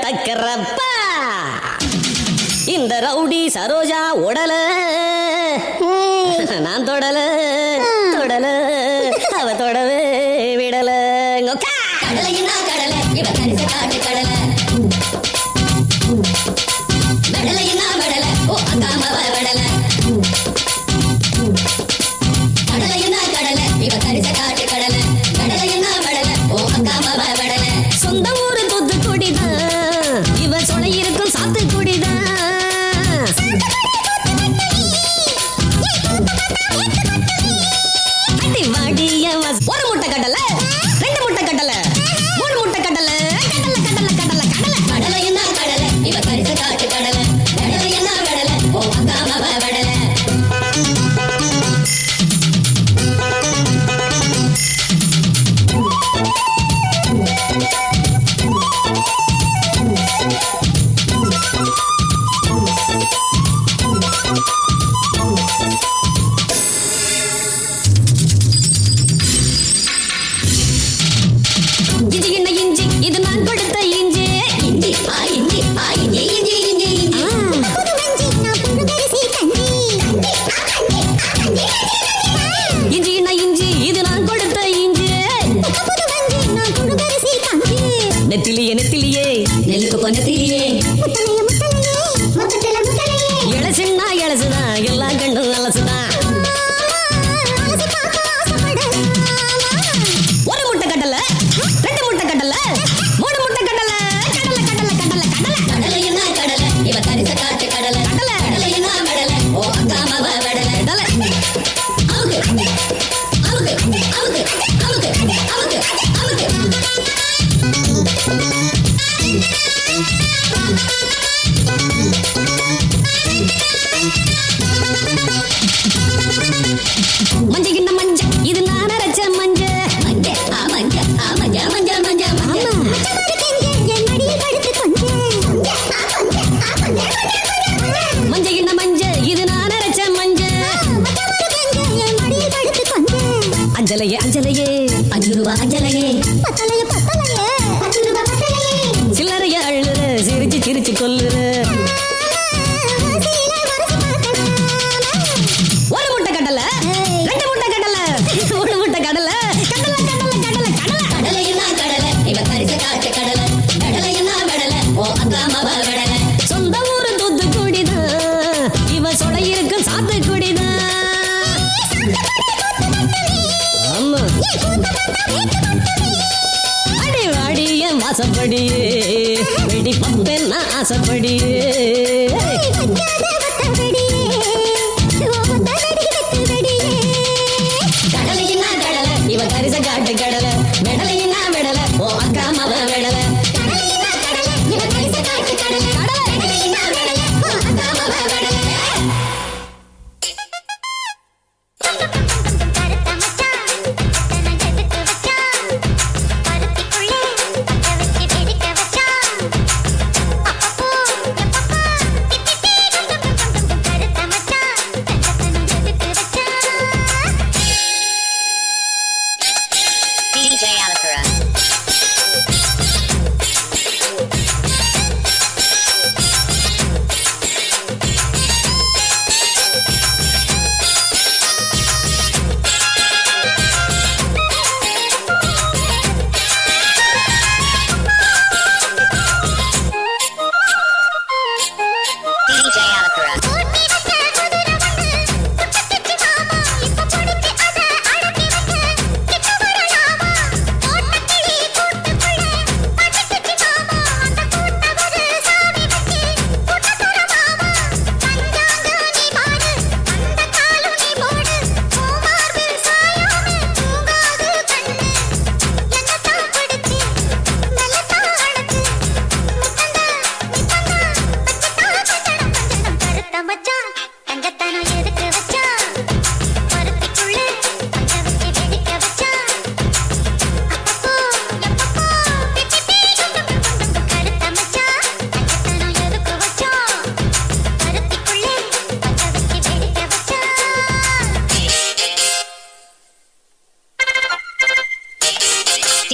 டக்கரப்பா இந்த rowdy Saroja உடல நான் தொடல தொடல அவ தொடவே விடல கடலையினா கடலை இவ கரிச காட்டு கடலை கடலையினா கடலை ஓ அங்காமவ வடலை கடலையினா கடலை இவ கரிச காட்டு கடலை கடலையினா வடலை ஓ அங்காமவ வடலை சொந்த ஊரு தூத்துக்குடிதான் இவ சொலை இருக்கும் சாத்துக்குடிதான் ஒரு முட்டை கடலை 2 முட்டை கடலை 3 முட்டை கடலை கடலை கடலை கடலை கடலை கடலை என்ன கடலை இவ கரிச காட்டு கடலை கடலை என்ன கடலை ஓ அங்காமவ வடலை எழசுன்னா எழசுதான் எல்லா கண்டும் அலசுதான் ஒரு முட்டை கடலை 2 முட்டை கடலை 3 முட்டை கடலை கடலை கடலை கடலை கடலை கடலை என்ன கடலை இவ கரிச காட்டு கடலை கடலை கடலை என்ன கடலை ஓ அங்காமவ வடலை கடலை அவுக்கு அவுக்கு அவுக்கு அவுக்கு அவுக்கு அவுக்கு மஞ்ச கிண்ண மஞ்ச இது நான் அரைச்ச மஞ்ச மஞ்ச மஞ்ச மஞ்ச மஞ்ச மஞ்ச மஞ்ச கிண்ண மஞ்ச இது நான் அரைச்ச மஞ்ச அஞ்சலையே அஞ்சலையே 5 ரூபா அஞ்சலையே பத்தலையே பத்தலையே 10 ரூபா பத்தலையே சில்லறைய அழுற சிரிச்சு சிரிச்சு கொல்லுற ஒரு முட்டை கடலை 2 முட்டை கடலை 3 முட்டை கடலை கடலை கடலை கடலை கடலை கடலை என்ன கடலை இவ கரிச காட்டு கடலை கடலை என்ன கடலை ஓ அங்காமவ வடலை சொந்த ஊரு தூத்துக்குடிதான் இவ சொலை இருக்கும் சாத்துக்குடிதான் ஆமா அடி வாடிய வாசப்படியே வெடி பப்பென்னா ஆசைப்படியே கடலையினா கடலை இவ கரிச காட்டு கடலை மெடலையினா மெடலை ஓ அக்காமவ வெடலை கடலையினா கடலை இவ கரிச காட்டு கடலை கடலை மெடலையினா மெடலை ஓ அக்காமவ வெடலை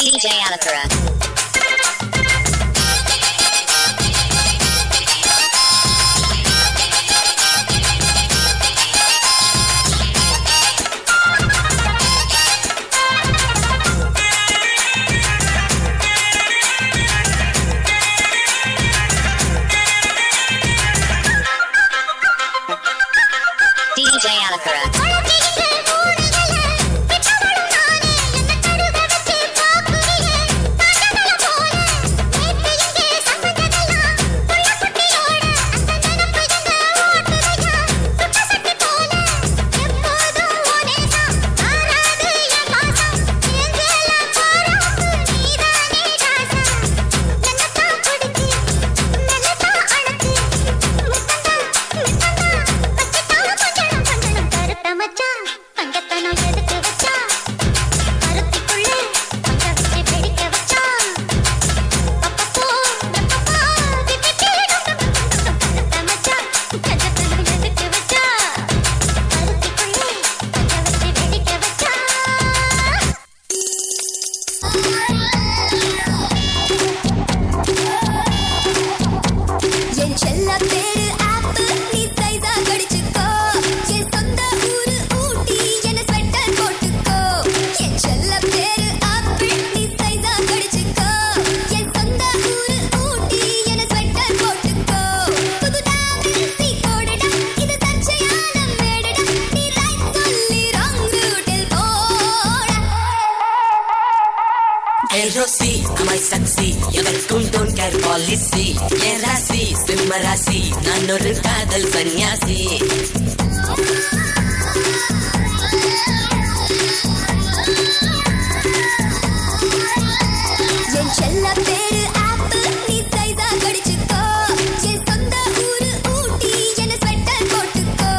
DJ Alakara. ரோசி அமாய் சக்சி எதற்கும் டோன் கேர் பாலிசி என் ராசி சிம்ம ராசி நான் ஒரு காதல் சன்னியாசி என் செல்ல பேரு ஆப்பிள் நீ சைஸா கடிச்சுக்கோ என் சொந்த ஊரு ஊட்டி என்ன ஸ்வெட்டர் போட்டுக்கோ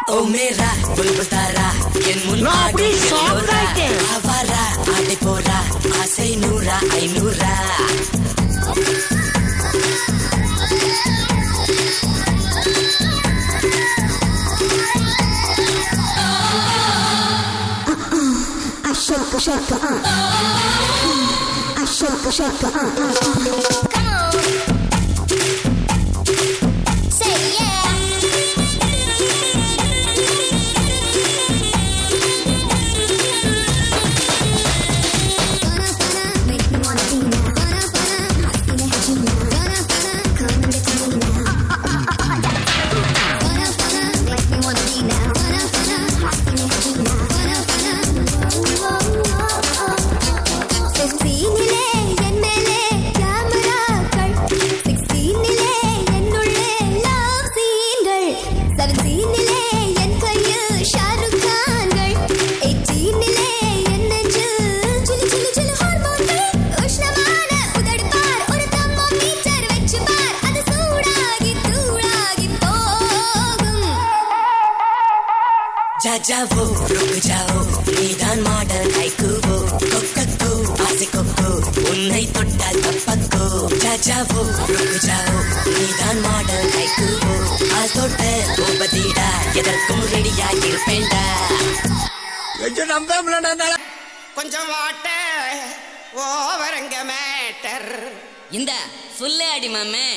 ओ मेरा बुलबुल तारा என் முன்னாடி ஆவாரா ஆடி போரா ஆசை நூறா ஐநூறா जाओ रुक जाओ नीदान मॉडल हाइकूवो कोक्को आसे कोक्को उन्नै தொட்டால் தப்பக்கோ जाओ रुक जाओ नीदान मॉडल हाइकूवो ஆஸ் தொட்ட கோபதிடா எதற்கும் ரெடியா இருப்பேன்டா கொஞ்சம் நம்பம்லடா கொஞ்சம் வாட்டர் ஓவரங்க மேட்டர் இந்த ஃபுல்லே அடி மாமே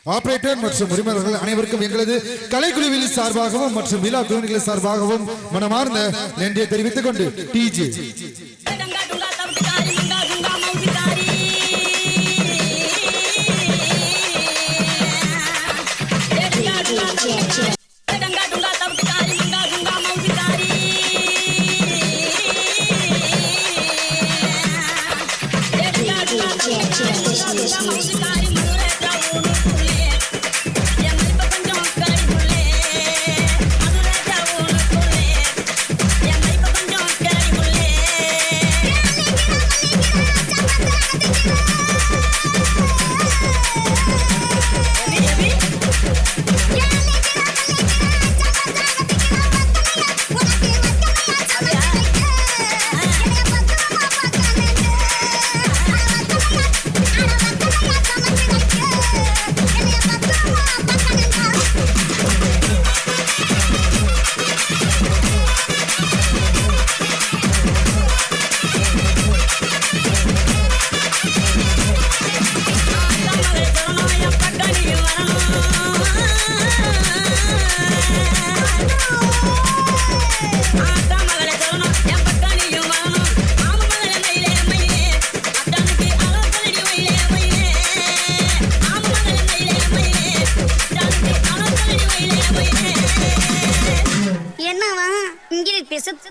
ஆபரேட்டர் மற்றும் உரிமையாளர்கள் அனைவருக்கும் எங்களது கலைக்குழுவில் சார்பாகவும் மற்றும் விழா குழுவினர் சார்பாகவும் மனமார்ந்த நன்றியை தெரிவித்துக் கொண்டு டிஜே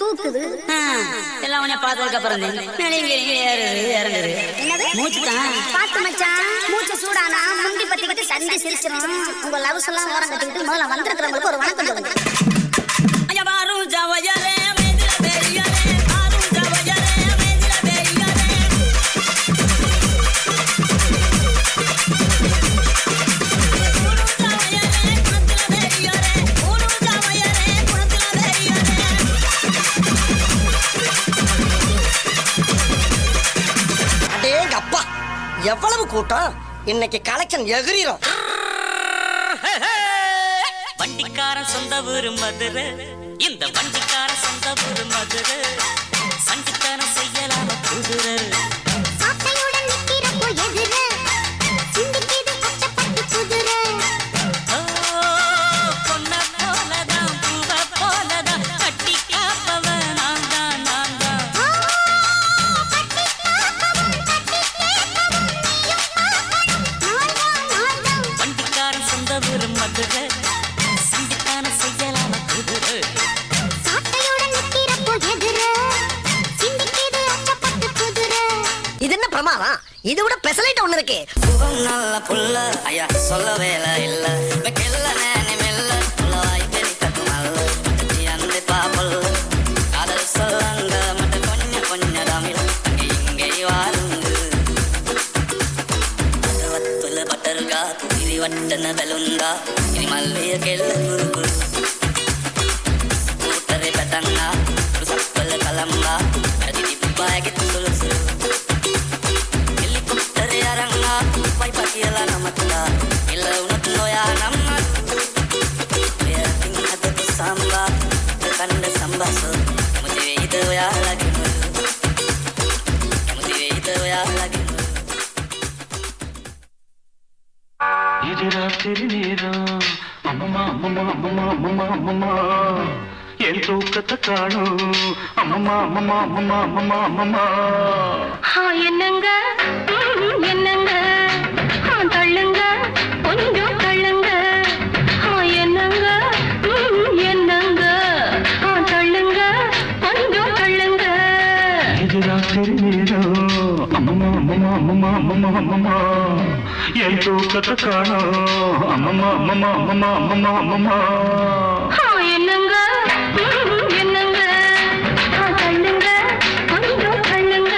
தூக்குது எல்லாம் உன்னை பார்த்ததுக்கு அப்புறம் மூச்சு தான் பார்த்து மச்சான் மூச்சு சூடானா முண்டி பத்திக்கிட்டு சண்டி சிரிச்சிடும் உங்க லவ்ஸ் எல்லாம் ஓரம் கட்டிக்கிட்டு முதல்ல வந்திருக்கிறவங்களுக்கு ஒரு வணக்கம் சொல்லுங்க எவ்வளவு கூட்டம் இன்னைக்கு கலெக்ஷன் எகிரிரும் வண்டிக்காரன் சொந்த ஊரு மதுரை இந்த வண்டிக்காரன் சொந்த ஊரு மதுரை சண்டித்தனம் செய்யலாம குதிரை இது விட பெசலைட் ஒண்ணு இருக்கு நல்ல புள்ள ஐயா சொல்ல வேலை இல்ல வெக்கல்ல நேனி மெல்ல புள்ளவாய் பெரிக்கட்டு நல்ல அந்த பாப்பல் காதல் சொல்லங்க மட்ட கொஞ்சம் கொஞ்சம் தமிழ் அங்கே இங்கே வாருங்க வத்துல பட்டருகா துரி வட்டன பெலுங்கா இனி மல்லிய கெல்ல குறுக்கு கூட்டரை பெட்டங்கா சப்பல் கலம்பா அடி பாயகி துளுசு Pai pakiala namatla illa unat noya namat ya tinggal tu samba kanda samba so mujhe itu ya lagi mujhe itu ya lagi இது ராத்திரி நேரம் அம்மம்மா அம்மம்மா அம்மம்மா அம்மம்மா அம்மம்மா என் தூக்கத்தை காணும் அம்மம்மா அம்மம்மா அம்மம்மா அம்மம்மா அம்மம்மா என்னங்க என்னங்க தள்ளுங்க கொஞ்சம் தள்ளுங்க என்னங்க என்னங்க தள்ளுங்க கொஞ்சம் தள்ளுங்க இது ராத்திரி நேரம் அம்மம்மா அம்மம்மா அம்மம்மா அம்மம்மா அம்மம்மா என் தூக்கத்தை காணும் அம்மம்மா அம்மம்மா அம்மம்மா அம்மம்மா அம்மம்மா என்னங்க என்னங்க தள்ளுங்க கொஞ்சம் தள்ளுங்க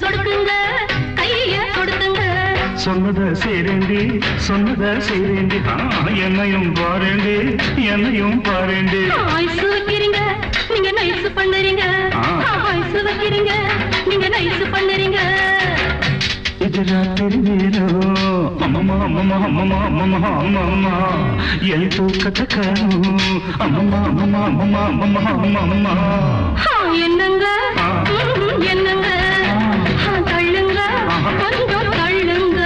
சொடுக்குங்க கைய கொடுத்துங்க சொன்னத செய்றேண்டி என்னையும் பாருண்டி ஐசு வைக்கிறீங்க நீங்க நைஸ் பண்ணுறீங்க ஐசு வைக்கிறீங்க நீங்க நைஸ் பண்ணுறீங்க இது ராத்திரி நேரம் அம்மம்மா என் தூக்கத்தை காணும் அம்மம்மா என்னங்க என்னங்க தள்ளுங்க கொஞ்சம் தள்ளுங்க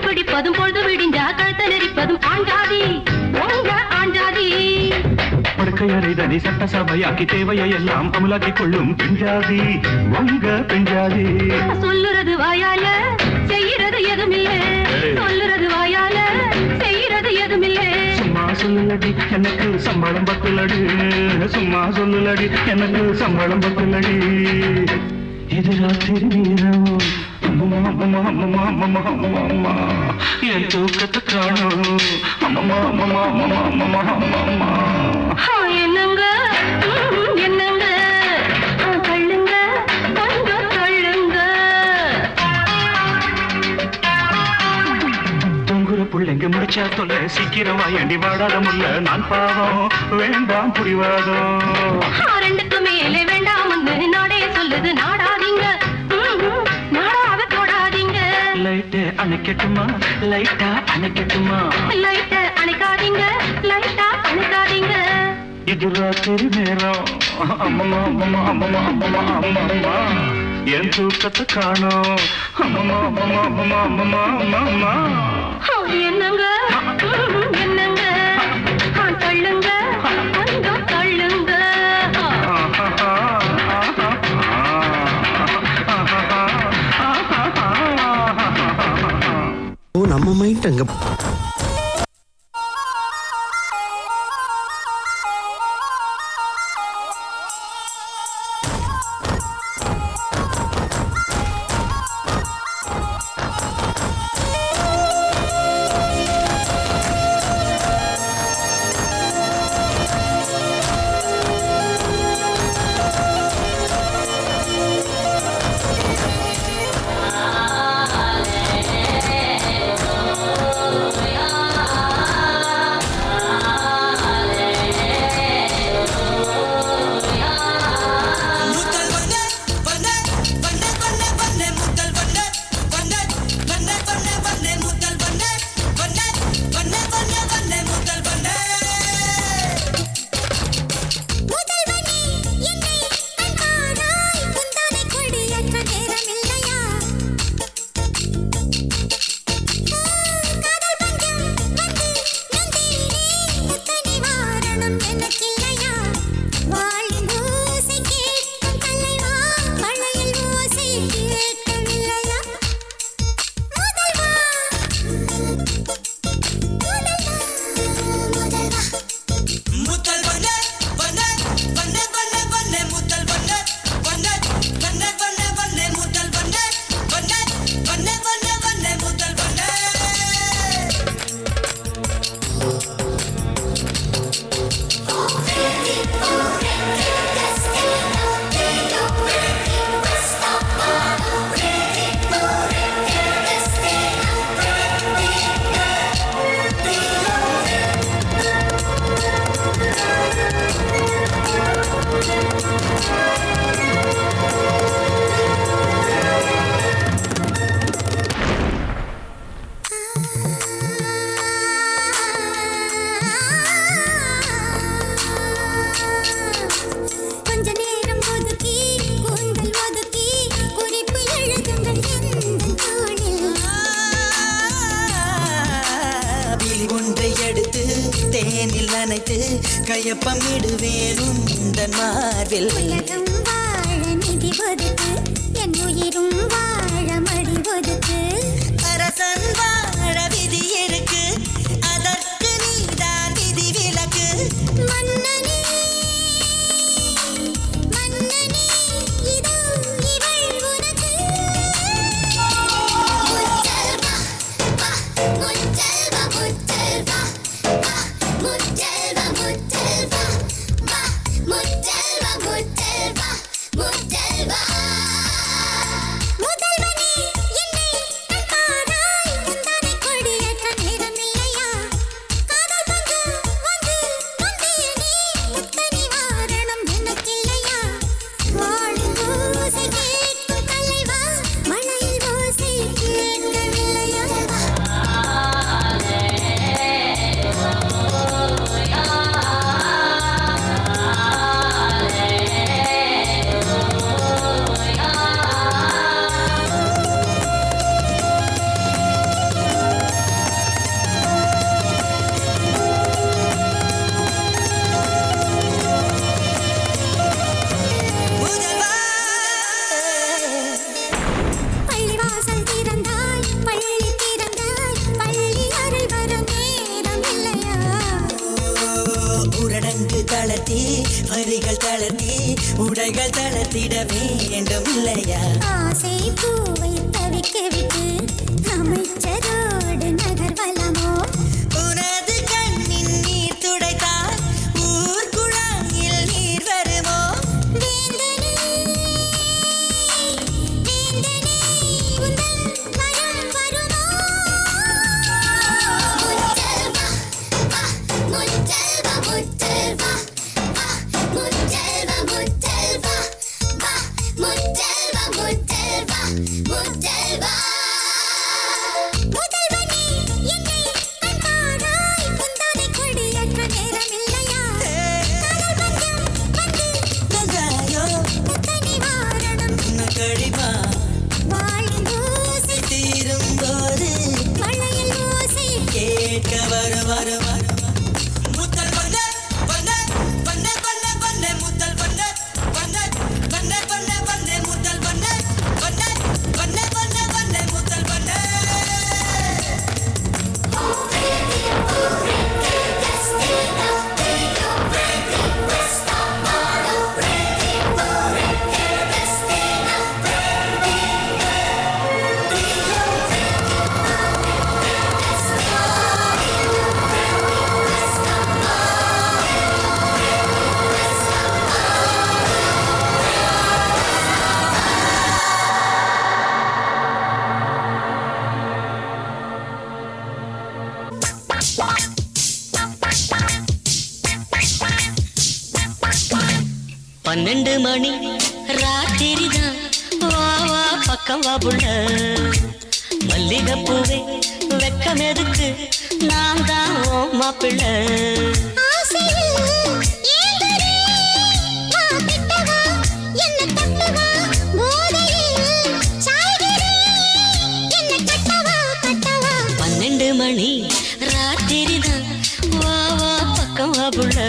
பிடிப்பதும் பொழுது விடிஞ்சா கழுத்த நெரிப்பதும் ஆண்டாதி உங்க ஆண்டாதி படுக்கையறைதனை சட்டசபையாக்கி தேவையை எல்லாம் அமலாக்கி கொள்ளும் பெஞ்சாதி உங்க பெஞ்சாதி சொல்லுறது வாயால செய்யறது எதுமில்லை சொல்லுறது வாயால செய்யறது எதுமில்லை சும்மா சொல்லுலடி எனக்கு சம்பளம் பத்துலடி சும்மா சொல்லுலடி எனக்கு சம்பளம் பத்துலடி இது ராத்திரி நேரம் அம்மம்மா என் தூக்கத்தை காணும் அம்மம்மா என்னங்க என்னங்க தள்ளுங்க கொஞ்சம் தள்ளுங்க தூங்குற புள்ளைங்க முடிச்சா தொல்லை சீக்கிரம் வாயண்டி வாடாத முல்ல நான் பாவம் வேண்டாம் புரிவாதம் ரெண்டுக்கு மேலே வேண்டாம் நாடே சொல்லுது நாடாதீங்க லைட்டை அணைக்கட்டுமா லைட்டா அணைக்கட்டுமா லைட்டை அணைக்காதீங்க லைட்டா அணைக்காதீங்க இது ராத்திரி நேரம் அம்மம்மா என் தூக்கத்தை காணும் அம்மம்மா என்னங்க என்னங்க தள்ளுங்க கொஞ்சம் தள்ளுங்க நம்ம மைண்ட் அங்க தேனில் நனைத்து கையப்பமிடுவேன் உந்தன் மார்பில் உலகம் வாழ நிதி ஒதுக்கு என் உயிரும் வாழ மடி ஒதுக்கு அரசன் வாழ விதி இருக்கு அதற்கு நீதான் விதி விலக்கு உடைகள் தளர்த்திட வேண்டும் இல்லையா ஆசை பூவை தவிக்க விட்டு அமைச்சரோடு நகர்வலமோ உனது கண்ணின் நீர் துடைத்தால் ஊர் குழாயில் நீர் வருமோ பன்னெண்டு மணி ராத்திரிதான் வா வா பக்கம் வா புள்ள மல்லிகைப்பூவே வெக்கம் எதுக்கு நான் தான் ஓ மாப்பிள்ளை பன்னெண்டு மணி ராத்திரிதான் வா வா பக்கம் வா புள்ள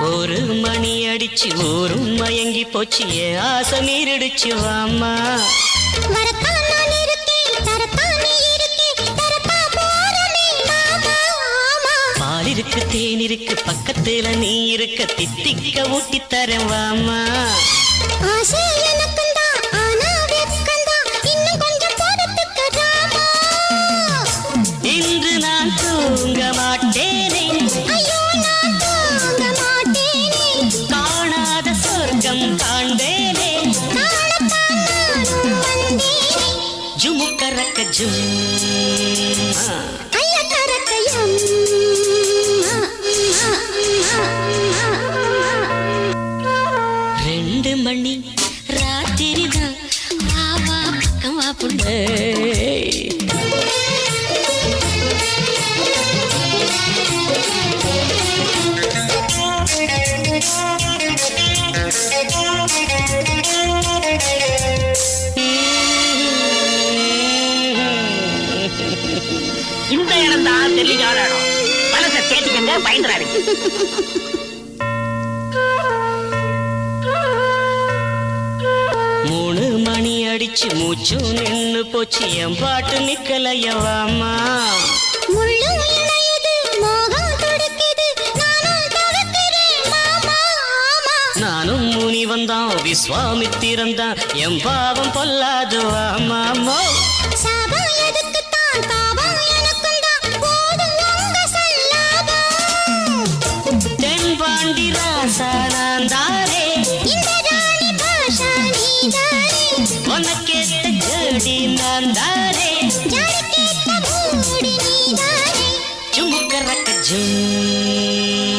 ஒரு மணி அடிச்சு ஊரும் மயங்கி போச்சு என் ஆசை மீறிடுச்சு வாமா பால் இருக்கு தேன் இருக்கு பக்கத்துல நீ இருக்க தித்திக்க ஊட்டி தரேன் வாமா இன்று நான் தூங்க மாட்டேனே காணாத சொர்க்கம் காண்பேனே ஜுமுக்கரக்க ஜும் ரெண்டு மணி ராத்திரிதான் வா வா பக்கம் வா புள்ளே இந்த இடம் தான் தெளிவான இடம் மனசை தேடிக்கங்க பயந்துறாரு மூணு மணி அடிச்சு மூச்சு நின்னு போச்சு என் பாட்டு நிக்கலையவாமா நானும் முனி வந்தான் விஸ்வாமித்திரன் தான் என் பாவம் பொல்லாது வாமாமோ தென்பாண்டி ராசானாந்தாரே உனக்கேத்த ஜோடி நான் தாரே ஜுமுக்கரக்க ஜும்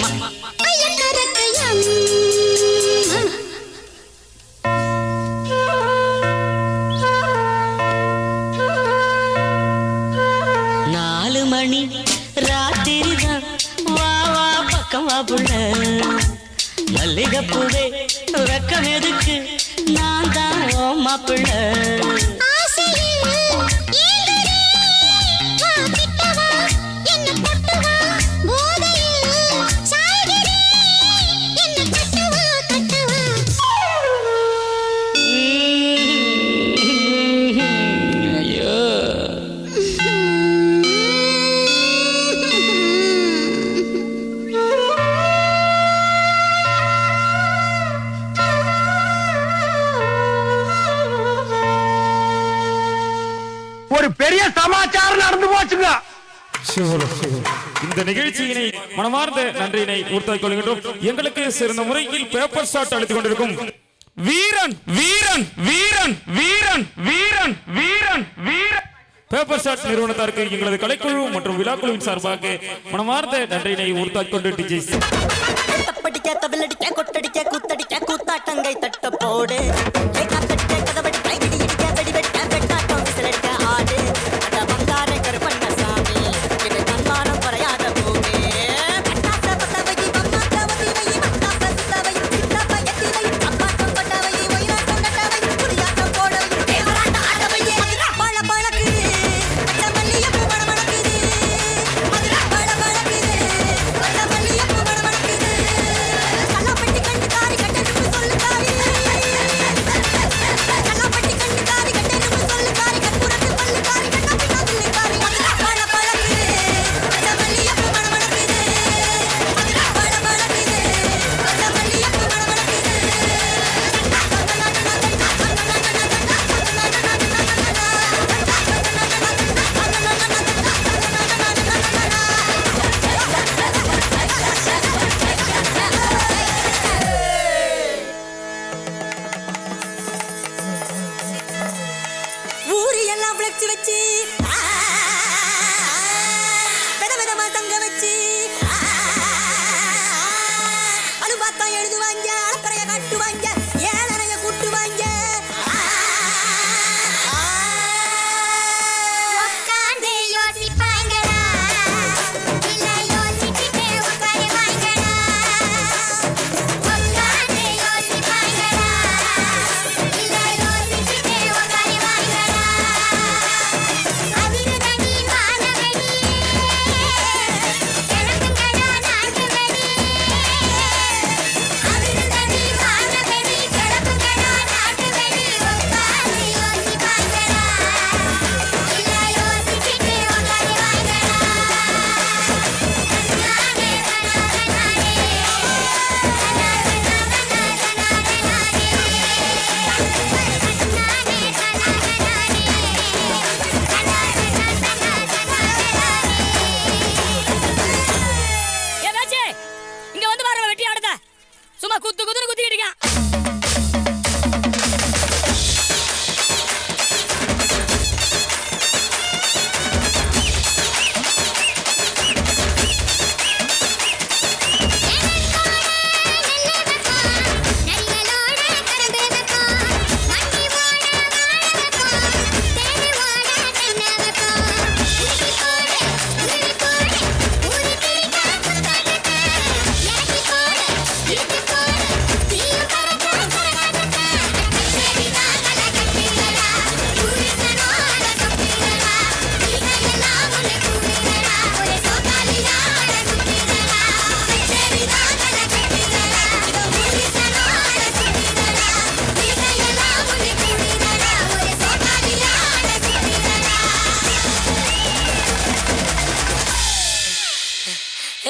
நாலு மணி ராத்திரிதான் வா வா பக்கம் வா புள்ள மல்லிகைப்பூவே வெக்கம் எதுக்கு நான் தான் ஓ மாப்பிள்ளை ஒரு பெரிய சமாச்சாரம் நடந்து போச்சுங்க. இந்த நிகழ்ச்சியினை மனமார்ந்த நன்றியினை உறுத்தாக்கிக் கொள்கின்றோம். எங்களுக்கு சிறந்த முறையில் பேப்பர் ஷாட் அளித்துக் கொண்டிருக்கும் வீரன் வீரன் வீரன் வீரன் வீரன் வீரன் வீரன் பேப்பர் ஷாட் நிறுவனத்தாருக்கு எங்களது கலைக்குழு மற்றும் விழாக்குழுவின் சார்பாக மனமார்ந்த நன்றியினை உறுத்தாக்கிக் கொண்டு டிஜே படிக்க தவிலடிக்க கொட்டடிக்க கூத்தடிக்க கூத்தாட்டங்கை தட்ட போடு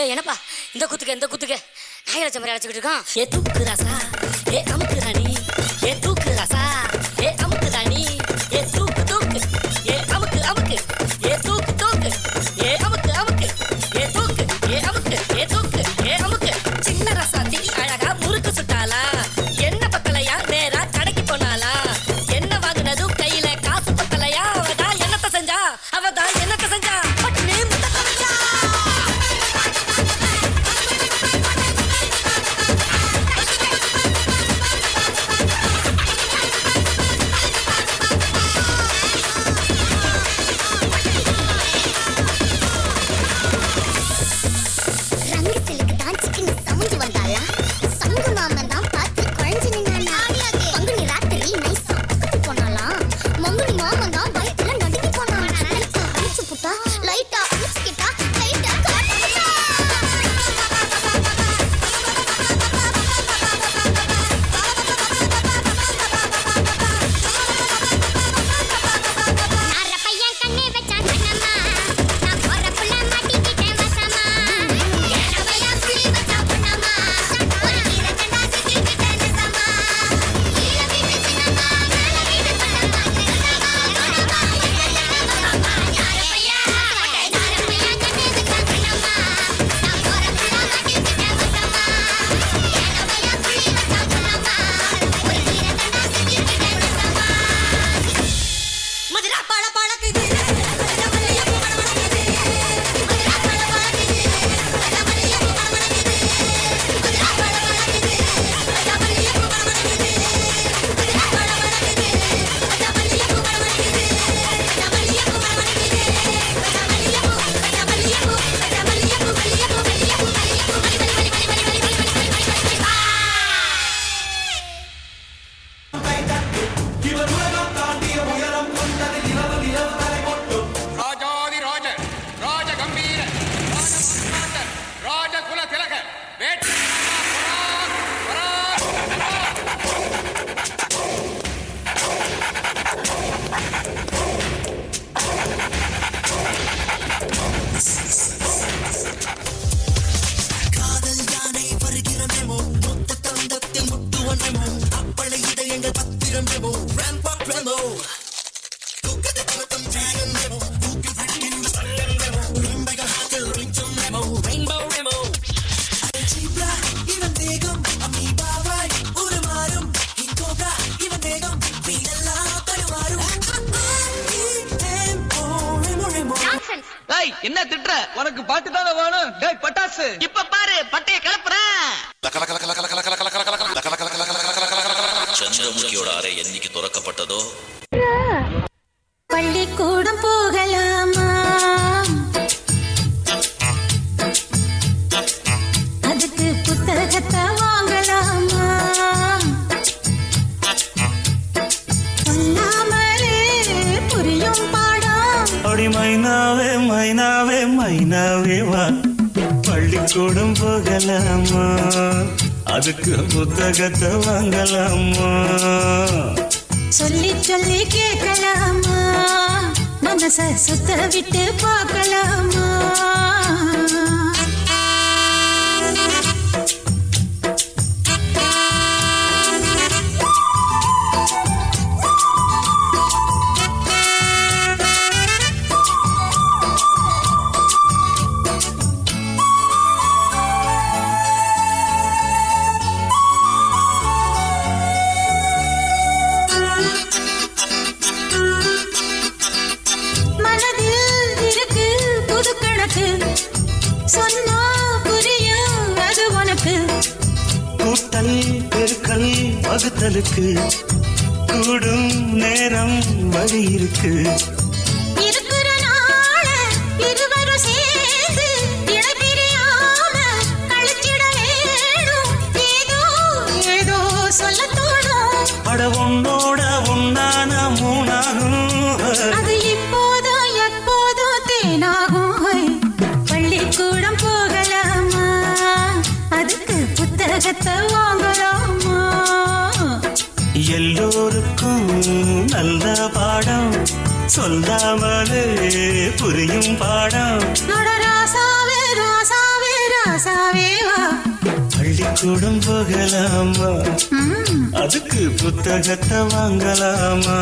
என்னப்பா இந்த குத்துக்கு நாயராஜ மாதிரி அழைச்சிக்கிட்டு இருக்கான். ஏ தூக்கு ராசா ஏ அமுக்கு ராணி ஏ தூக்கு ராசா ஏ அமுக்கு ராணி ஏ தூக்கு தூக்கு ஏ அமுக்கு அமுக்கு ஏ தூக்கு தூக்கு ஏ அமுக்கு அமுக்கு ஏ தூக்கு ஏ அமுக்கு ஏ தூக்கு ஏ அமுக்கு. சின்ன ரசாத்தி அழகா முறுக்கு சுட்டாளா என்ன பத்தலையா நேரா கடைக்கு போனாளா என்ன வாங்கினதும் கையில காசு பத்தலையா அவதான் என்னத்த செஞ்சா என்ன திட்டுற? உனக்கு பாட்டு தானே வேணும். டேய் பட்டாசு, இப்ப பாரு பட்டைய கிளப்புறேன். சந்திரமுகியோட அறை என்னைக்கு திறக்கப்பட்டதோ பள்ளிக்கூடம் போகலாமா? அதுக்கு புத்தகத்தை வாங்கலாமா? சொல்லாமலே புரியும் பாடம். அடி மைனாவே மைனாவே மைனாவே வா, பள்ளிக்கூடம் போகலாமா? அதுக்கு புத்தகத்தை வாங்கலாமா? சொல்லி சொல்லி கேட்கலாமா? மனச சுத்த விட்டு பார்க்கலாமா? சொன்னா புரியும் அது உனக்கு. கூட்டல் பெருக்கல் வகுத்தலுக்கு கூடும் நேரம் வழி இருக்கு. இருக்கிற நாள இருவரும் சேர்ந்து இடைபிரியாம கழிச்சிட வேணும். ஏதோ ஏதோ சொல்ல தோணும். அட உன்னோட உன்னான மூணாகும். அது இப்போதும் எப்போதும் தேனாகும். பள்ளிக்கூடம் போகலாமா? அதுக்கு புத்தகத்தை வாங்கலாமா? எல்லோருக்கும் நல்ல பாடம் சொல்லாமலே புரியும் பாடம். ராசாவே ராசாவே ராசாவே வா, பள்ளிக்கூடம் போகலாமா? அதுக்கு புத்தகத்தை வாங்கலாமா?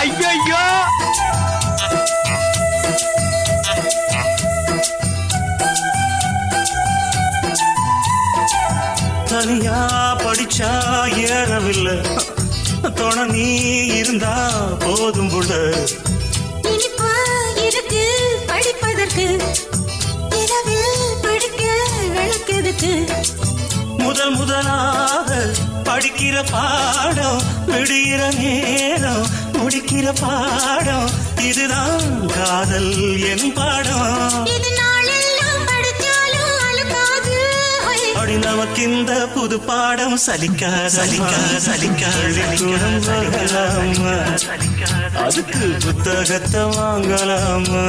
ஐயோ தனியா படிச்சா ஏறவில்லை, துணை நீ இருந்தா போதும் புள்ள. இனிப்பா இருக்கு படிப்பதற்கு, இரவில் படிக்க விளக்குதுக்கு. முதல் முதலாக படிக்கிற பாடம் விடுகிற நேரம் முடிக்கிற பாடம். இதுதான் காதல் என் பாடம். இது நாளெல்லாம் படிச்சாலும் அழுக்காது. அடி நமக்கு இந்த புது பாடம் சலிக்காத பள்ளிக்கூடம் போகலாமா? அதுக்கு புத்தகத்தை வாங்கலாமா?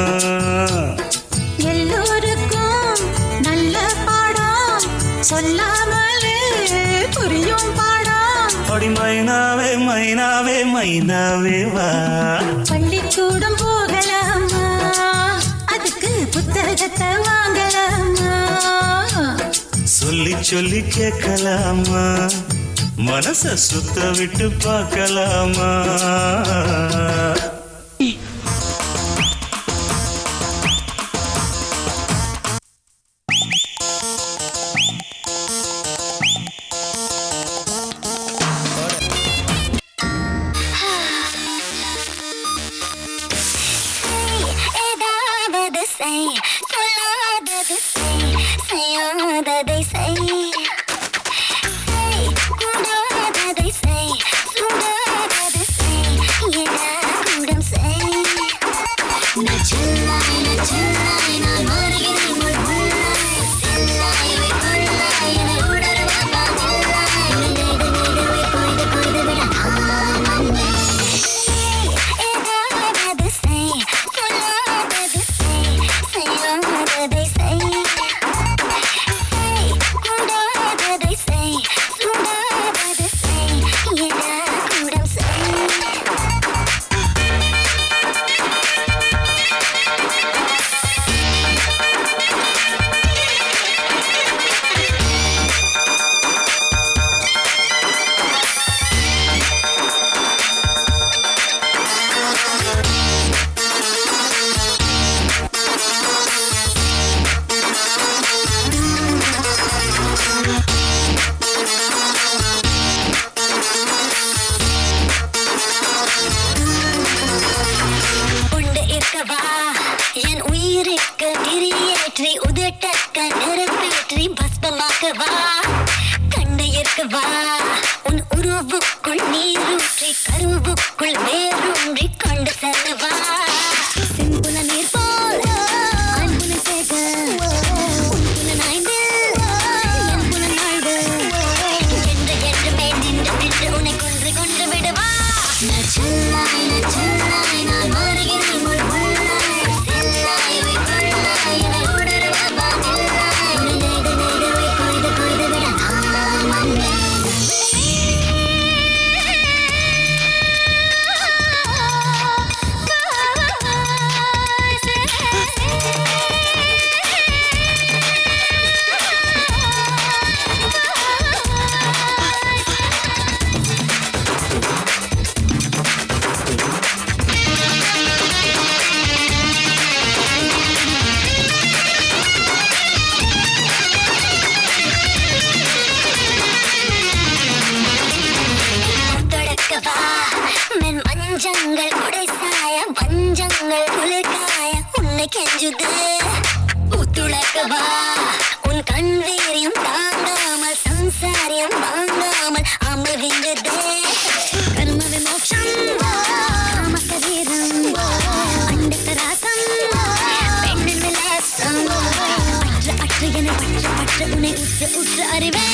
எல்லோருக்கும் நல்ல பாடம் சொல்லாமலே புரியும் பாடம். அடி மைனாவே மைனாவே மைனாவே வா, பள்ளிக்கூடம் போகலாமா? அதுக்கு புத்தக உலகத்தை வாங்கலாமா சொல்லி சொல்லி கேட்கலாமா மனச சுத்த விட்டு பார்க்கலாமா ஏதாவது செய் சொல்லாதது செய் செய்யாததை செய் கூடாததை செய் சூடாதது செய் எடாகூடம் செய் நச்சல்லாய் நான் மாறுகிறேன் முள்ளாய் செல்லாய் கொள்ளாய் என உடருவா பாதில்லாய் நீடு நீடுவை கொய்து கொய்து விட ஆனந்தே ஏதாவது செய் சொல்லாதது செய் செய்யாததை செய் கூடாததை செய் சூடாதது செய் எடாகூடம் செய் உண்டு இருக்கவா என் உயிருக்கு திரியேற்றி உதட்டக்க நெருப்பேற்றி பஸ்பமாக்கவா கண்டு இருக்கவா உன் உருவுக்குள் நீரூற்றி கருவுக்குள் வேரூன்றி கொண்டு செல்லவா சிம்புல நீர் போல் அன்புல சேக உன்புல நாய்ந்து என்புல நாய்ந்து என்று என்றுமே நின்று நின்று உன்னை கொன்று கொண்டு விடுவா நச்சல்லாய் நான் மாறுகிறேன் முள்ளாய் செல்லாய் கொள்ளாய் என உடருவா பாதில்லாய் நீடு நீடுவை கொய்து கொய்து விட ஆனந்தே தொடக்கவா மென் மஞ்சங்கள் உடைசாய பஞ்சங்கள் குளிர்காய உன்னை கெஞ்சுது புத்துளக்கவா உன் கண் வீரியம் தாங்காமல் சம்சாரியம் வாங்காமல் அமர்விந்தது கர்ம விமோட்சம் காமக்க வீரம் அண்டத்த ராசம் பெண்ணின் விலாசம் பற்று பற்று என பற்று பற்று உன்னை உற்று உற்று அறிவேன்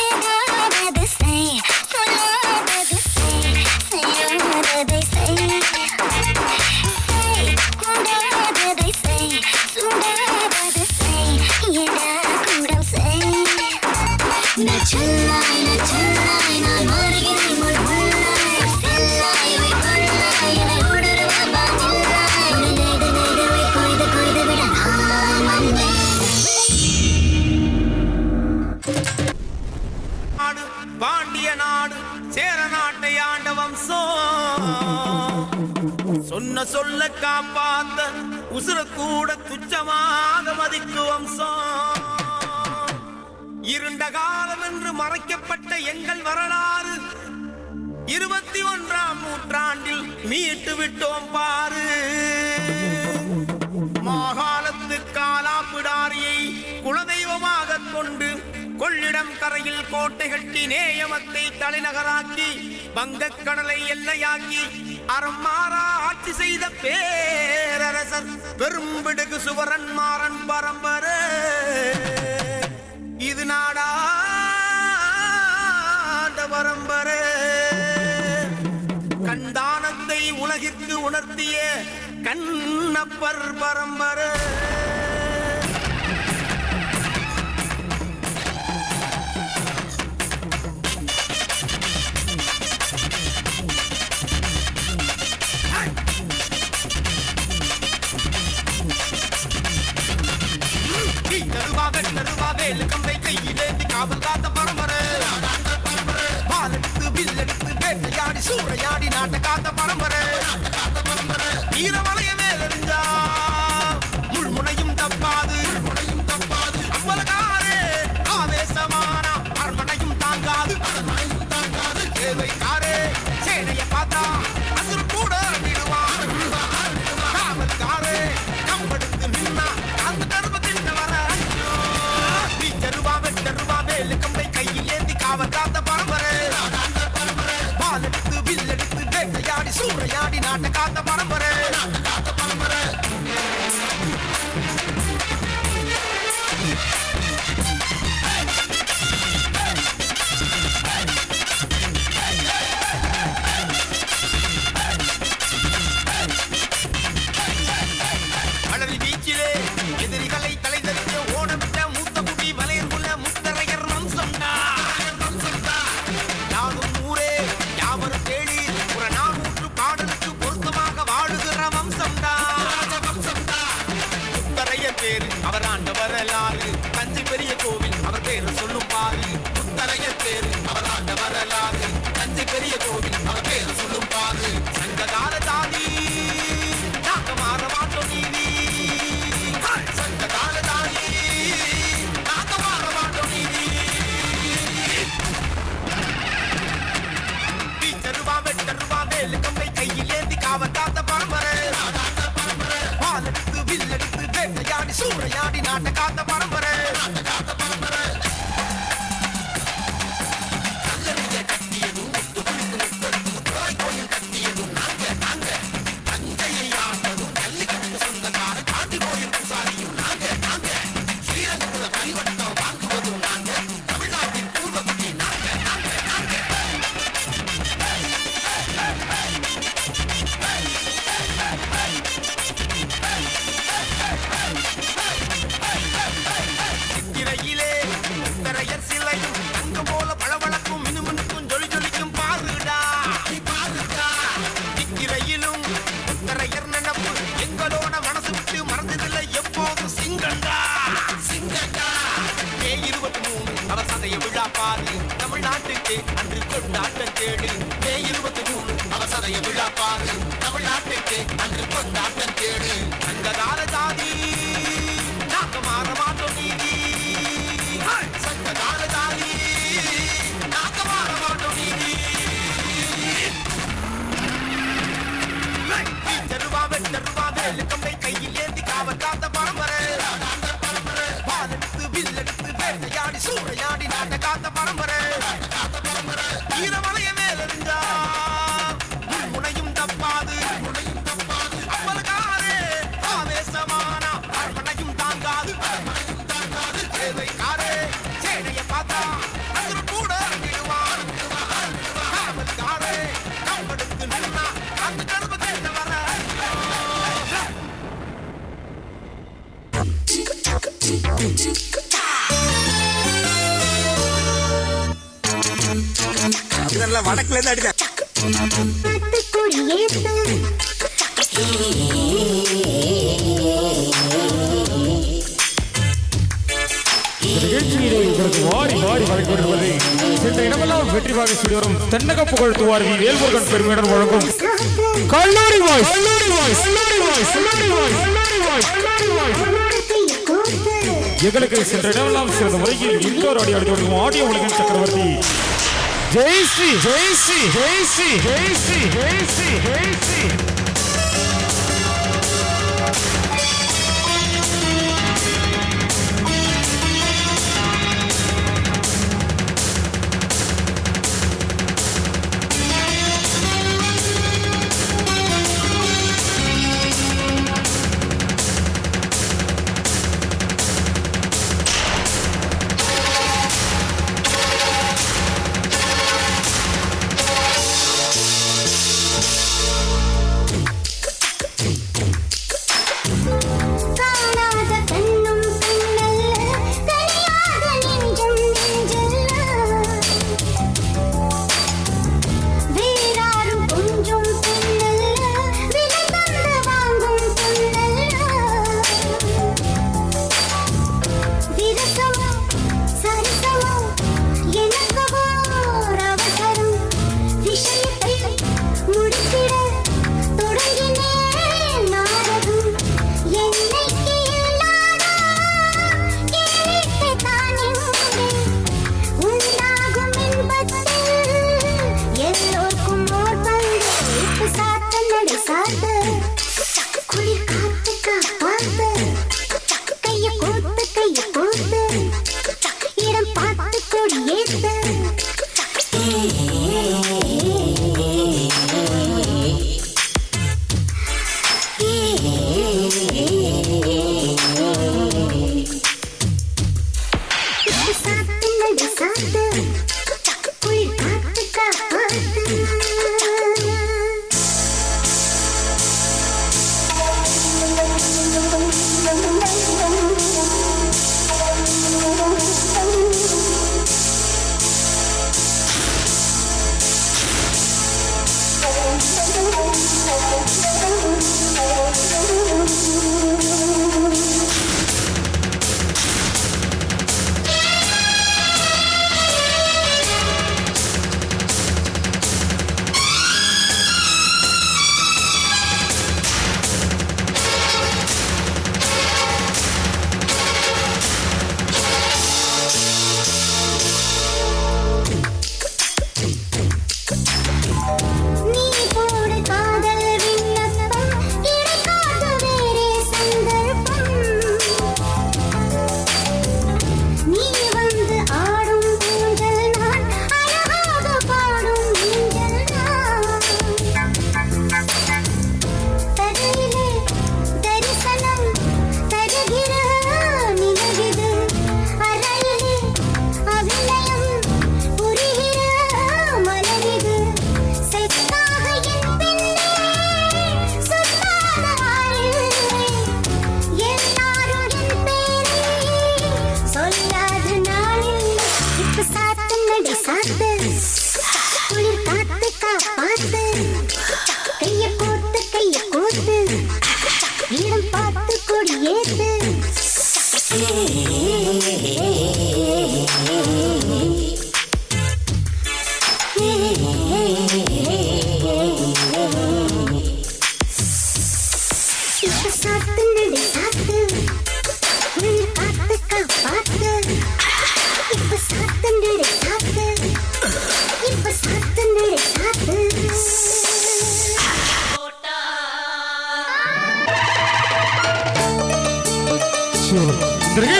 ஏதாவது செய் சொல்லாதது செய் செய்யாததை செய் கூடாததை செய் சூடாதது செய் எடாகூடம் செய் நச்சல்லாய் நான் மாறுகிறேன் முள்ளாய் செல்லாய் கொள்ளாய் என உடருவா பாதில்லாய் நீடு நீடுவை கொய்து கொய்து விட ஆனந்தே பாண்டிய நாடு சேர நாட்டை ஆண்ட வம்சம் சொன்ன சொல்ல காப்பாத்த உசுர கூட துச்சமாக மதிக்கு வம்சம் இருண்ட காலம் என்று மறைக்கப்பட்ட எங்கள் வரலாறு 21ஆம் நூற்றாண்டில் மீட்டு விட்டோம் பாரு மாகாணத்து காலாப்பிடாரியை குலதெய்வமாக கொண்டு கொள்ளிடம் கரையில் கோட்டை கட்டி நேயமத்தை தலைநகராக்கி வங்கக்கடலை எல்லையாக்கி அறமாறா ஆட்சி செய்த பேரரசர் பெரும்பிடுகு சுவரன் மாறன் பரம்பரை இது நாடாண்ட பரம்பரை கண்தானத்தை உலகிற்கு உணர்த்திய கண்ணப்பர் பரம்பரை கம்பை கையிலேந்தி காவல் காத்த பரம்பரை பாலெடுத்து வில்லெடுத்து வேட்டையாடி சூறையாடி நாட்டை காத்த பரம்பரை வீரமலைய மேலெறிஞ்சா முள்முனையும் தப்பாது அவ்வளகாரே ஆவேசமான அரண்மனையும் தாங்காது தேவைக்காரே சேனைய பார்த்தா அசுறு கூட விடுவான் காவல்காரே கம்பெடுத்து நின்னா அந்த கரும்பு தின்ன வர கம்பை கையில் ஏந்தி காவல் காத்த பரம்பரை பாலெடுத்து வில்லெடுத்து வேட்டையாடி சூறையாடி நாட்டை காத்த பரம்பரை அடரி பீச்சிலே எதிரிகளை தலைதறித்து ஓடமிட்ட மூத்த குடி வலையர்குல முத்தரையர் வம்சம்டா யாரும் ஊரே யாவரும் கேளி ஒரு 400 பாடலுக்கு பொருத்தமாக வாழுகிற வம்சம்டா முத்தரையர் பேரு அவர் ஆண்ட வரலாறு தஞ்சை பெரிய கோவில் அவர் பேரு சொல்லும் பாரு முத்தரையர் பேரு அவர் ஆண்ட வரலாறு தஞ்சை பெரிய கோவில் அவர் பேரு சொல்லும் பாரு சங்ககால தாதி நாங்க மாற மாட்டோம் நீதி சங்ககால தாதி நாங்க மாற மாட்டோம் நீதி வீச்சருவா வெட்டருவா வேலு கம்பை கையில் ஏந்தி காவல் காத்த பரம்பரை பாலெடுத்து வில்லெடுத்து வேட்டையாடி சூறையாடி நாட்டை காத்த பரம்பரை தமிழ்நாட்டுக்கு அன்று கொண்டாட்டம் தேடு மே 23 அவசரைய விழா பாரு தமிழ்நாட்டுக்கு அன்று கொண்டாட்டம் தேடு சங்ககால ஜாதி நாங்க மாற மாட்டோம் நீதி சங்ககால ஜாதி நாங்க மாற மாட்டோம் நீதி வீச்சருவா வெட்டருவா வேலு கம்பை கையில் ஏந்தி காவல் காத்த பரம்பரை பாலெடுத்து வில்லெடுத்து வேட்டையாடி சூறையாடி நாட்டை காத்த பரம்பரை வீரமலைய மேலெறிஞ்சா முனையும் தப்பாது அவ்வளகாரே ஆவேசமான அரண்மனையும் தாங்காது தேவைக்காரே சேனைய பார்த்தா அசுறு கூட விடுவான் காவல்காரே கம்பெடுத்து நின்னா அந்த கரும்பு தின்ன வர வடக்குல இருந்து அடிச்சேன் வாரி வாரி வழங்குவது இந்த இடமெல்லாம் வெற்றிவாகை சூடி வரும் தென்னக புகழ் துவார் வி வேல்முருகன் பெருமையுடன் வழங்கும் கல்லூரி வாய்ஸ் எங்களுக்கு சென்ற இடமெல்லாம் சிறந்த முறையில் இன்னொரு அடி அடி தொடங்கும் ஆடியோ உலகின் சக்கரவர்த்தி ஜெய் ஸ்ரீ ஜெய் ஸ்ரீ ஜெய் ஸ்ரீ ஜெய் ஸ்ரீ ஜெய் ஸ்ரீ ஜெய் ஸ்ரீ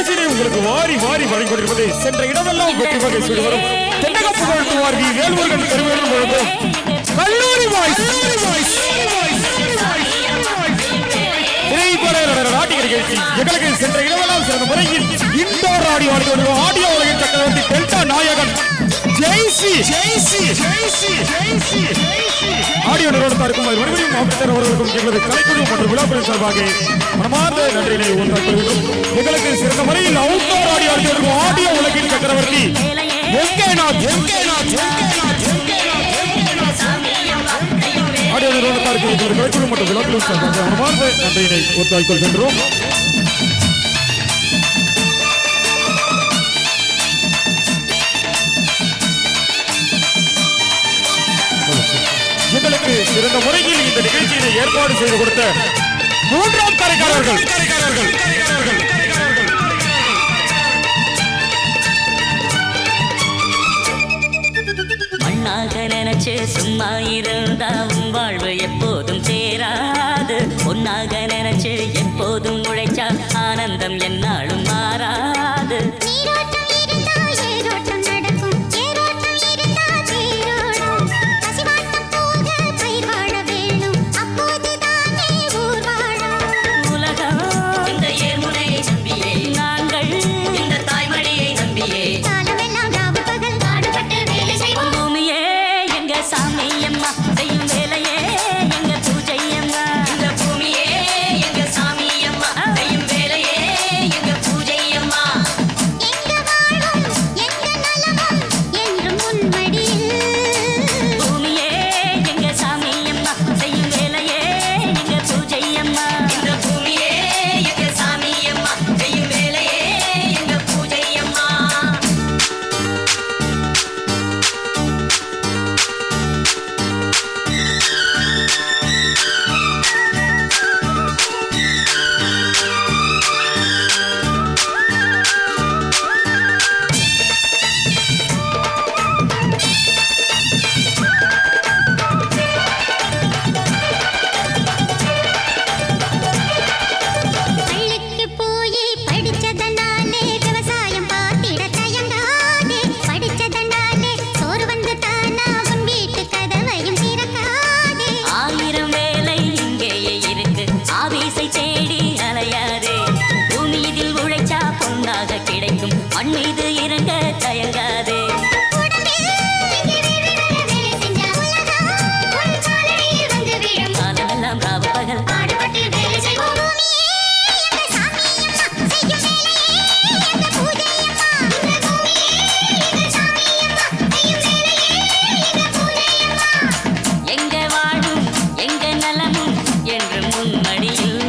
நிகழ்ச்சியை உங்களுக்கு வாரி வாரி வழங்கிக் கொண்டிருப்பது சென்ற இடமெல்லாம் வெற்றி வகை சூடி வரும் தென்னக புகழ் துவார் வி வேல்முருகன் பெருமையுடன் வழங்கும் கல்லூரி வாய்ஸ் நாட்டிய நிகழ்ச்சி. எங்களுக்கு சென்ற இடமெல்லாம் சிறந்த முறையில் இண்டோர் ஆடியோ ஆடியோ உலகின் சக்கரவர்த்தி டெல்டா நாயகன் ஜெய்சி ஆடியோ நிறுவனத்தாருக்கும் மறுபடியும் மாவட்டத்தினர் அவர்களுக்கும் எங்களது கலைக்குழு மற்றும் விழாக்களின் சார்பாக மனமார்ந்த நன்றியினை உண்டாக்குகின்றோம். எங்களுக்கு சிறந்த முறையில் அவுட்டோர் ஆடியோ ஆடியோ உலகின் சக்கரவர்த்தி ஆடியோ நிறுவனத்தாருக்கு எங்களது கலைக்குழு மற்றும் விழாக்களின் சார்பாக மனமார்ந்த நன்றியினை உண்டாக்கிக் கொள்கின்றோம். எங்களுக்கு சிறந்த முறையில் இந்த நிகழ்ச்சியை ஏற்பாடு செய்து கொடுத்த மூன்றாம் கரைக்காரர்கள் மண்ணாக நினைச்சு சும்மா இருந்தா உன் வாழ்வு எப்போதும் சேராது. பொன்னாக நினைச்சு எப்போதும் உழைச்சா ஆனந்தம் என்னாலும் மாறாது. மீது இறங்க தயங்காதே. காலமெல்லாம் ராவு பகல் எங்க வாழும் எங்க நலமும் என்று முன்மடியில்